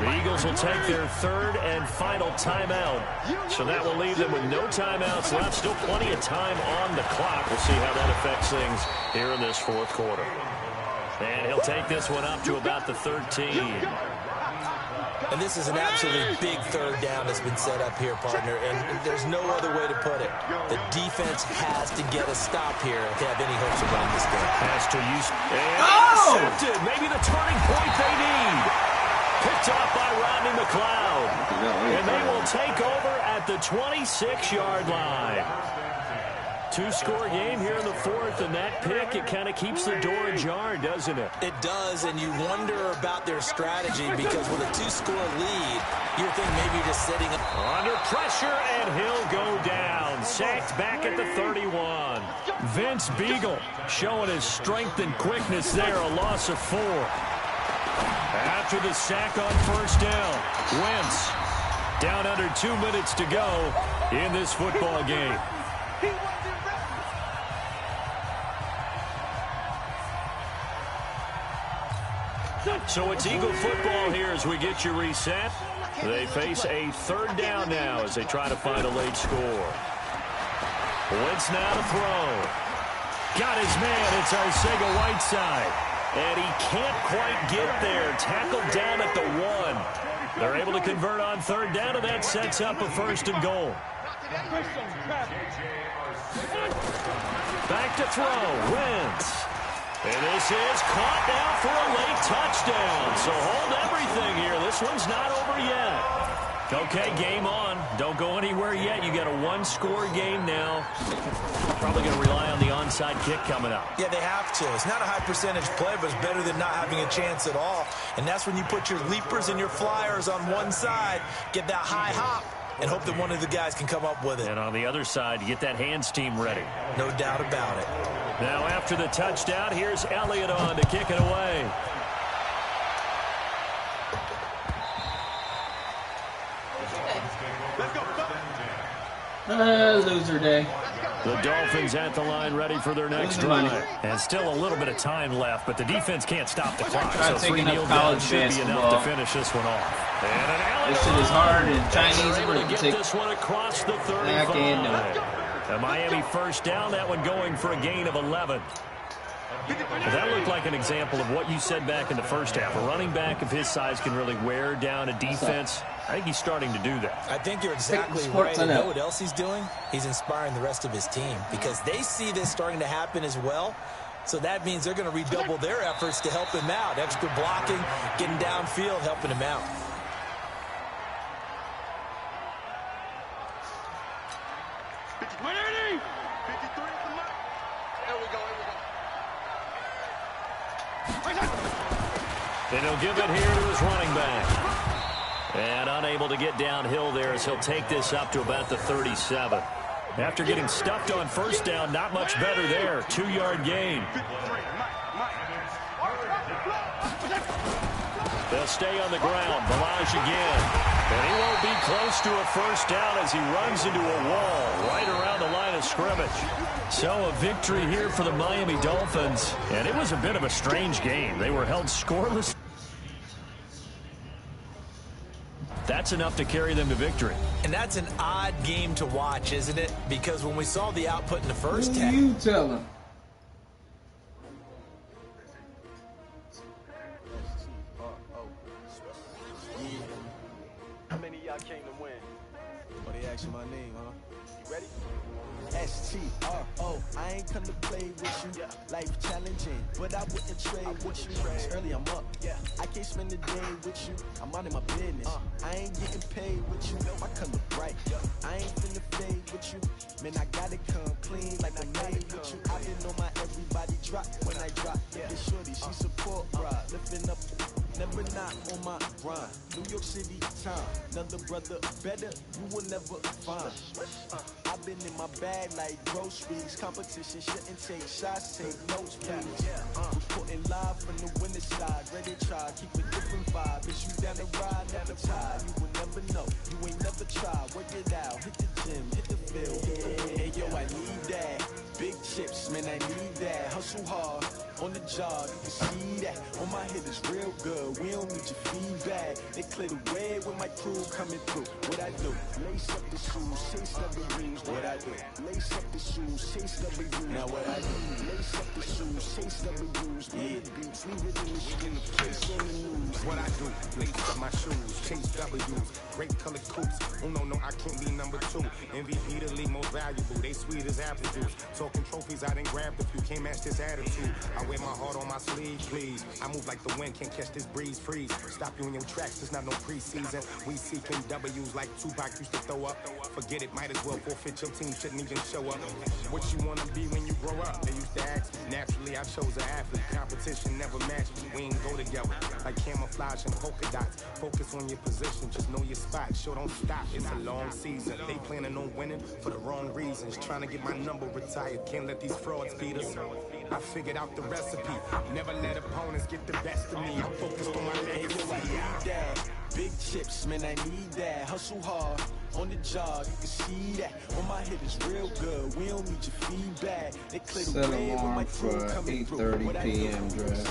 The Eagles will take their 3rd and final timeout. So that will leave them with no timeouts left. Still plenty of time on the clock. We'll see how that affects things here in this 4th quarter. And he'll take this one up to about the 13. And this is an absolutely big 3rd down that's been set up here, partner. And there's no other way to put it. The defense has to get a stop here to have any hopes of winning this game. Has to use. And intercepted. Maybe the turning point they need. Picked off by Rodney McLeod. And they will take over at the 26-yard line. 2-score game here in the 4th, and that pick, it kind of keeps the door ajar, doesn't it? It does, and you wonder about their strategy because with a 2-score lead, you think maybe you're just sitting under pressure, and he'll go down. Sacked back at the 31. Vince Beagle showing his strength and quickness there, a loss of 4. After the sack on first down, Wentz down under 2 minutes to go in this football game. So it's Eagle football here as we get you reset. They face a 3rd down now as they try to find a late score. Wentz now to throw. Got his man. It's Arcega-Whiteside. And he can't quite get there. Tackled down at the 1. They're able to convert on 3rd down, and that sets up a 1st and goal. Back to throw. Wentz. And this is caught now for a late touchdown. So hold everything here. This one's not over yet. Okay, game on. Don't go anywhere yet. You got a one-score game now. Probably going to rely on the onside kick coming up. Yeah, they have to. It's not a high-percentage play, but it's better than not having a chance at all. And that's when you put your leapers and your flyers on one side, get that high hop, and hope that one of the guys can come up with it. And on the other side, you get that hands team ready. No doubt about it. Now after the touchdown, here's Elliott on to kick it away. Loser day. The Dolphins at the line ready for their next drive. And still a little bit of time left, but the defense can't stop the clock. So 3 kneel down should be enough to finish this one off. This shit is hard and Chinese able to get take this one across the 35. I can't do it. A Miami first down, that one going for a gain of 11. Well, that looked like an example of what you said back in the first half. A running back of his size can really wear down a defense. I think he's starting to do that. I think you're exactly right. You know what else he's doing? He's inspiring the rest of his team because they see this starting to happen as well. So that means they're going to redouble their efforts to help him out. Extra blocking, getting downfield, helping him out. Then he'll give it here to his running back. And unable to get downhill there as he'll take this up to about the 37. After getting stuffed on first down, not much better there. 2-yard gain. They'll stay on the ground. Balaj again. And he won't be close to a first down as he runs into a wall right around the line of scrimmage. So a victory here for the Miami Dolphins. And it was a bit of a strange game. They were held scoreless. That's enough to carry them to victory. And that's an odd game to watch, isn't it? Because when we saw the output in the first half. You tell him. How many of y'all came to win? Oh, they asking my name, huh? You ready? S-T-R-O, I ain't come to play with you. Life challenging, but I wouldn't trade with you. It's early, I'm up. I can't spend the day with you. I'm minding my business. I ain't getting paid with you. My color bright. I ain't finna fade with you. Man, I gotta come clean like I made with you. I been on my everybody drop when I drop. This shorty, she support, bruh. Lifting up, never not on my grind. New York City time. Another brother better, you will never find. I've been in my bag like groceries. Competition shouldn't take shots, take notes, please. Reporting live from the winning side. Ready to try, keep a different vibe. Is you down the ride, never tie. You will never know, you ain't never tried. Work it out, hit the gym, hit the field. Hey yo, I need that. Big chips, man, I need that. Hustle hard, on the job, you can see that. On my head is real good, we don't need your feedback. They clear the way with my crew coming through. What I do? Lace up the shoes, chase up the rings. What I do? Lace up the shoes, chase up the rings. Now what I do? Lace up the shoes, chase up the rings. Yeah, beats, leave it in the street, place on the news. What I do? Lace up my shoes, chase W's. Great color coops. Oh no, I can't be number 2. MVP the league most valuable. They sweet as apple juice. Talking trophies, I done grabbed a few. Can't match this attitude. I wear my heart on my sleeve, please. I move like the wind, can't catch this breeze, freeze. Stop you in your tracks, it's not no preseason. We seeking W's like Tupac used to throw up. Forget it, might as well forfeit. Your team shouldn't even show up. What you wanna be when you grow up? They used to ask me. Naturally, I chose an athlete. Competition never matched me. We ain't go together like camouflage and polka dots. Focus on your position, just know your spot. Sure, don't stop. It's a long season. They planning on winning for the wrong reasons. Trying to get my number retired. Can't let these frauds beat us. I figured out the recipe. Never let opponents get the best of me. I'm focused on my legacy. I need that. Big chips, man, I need that. Hustle hard, on the job, you can see that. On my head is real good, we don't need your feedback. They clear the way with my crew coming through. 8:30 p.m. draft.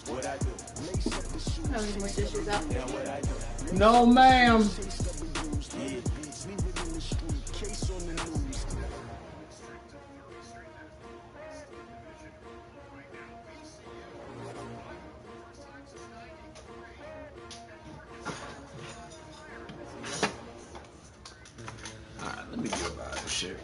What I do? Lace up the shoes, How many more dishes up? what I do? No, ma'am. Yeah, beats, leave it in the street, case on the news. Alright, let me get about this shit.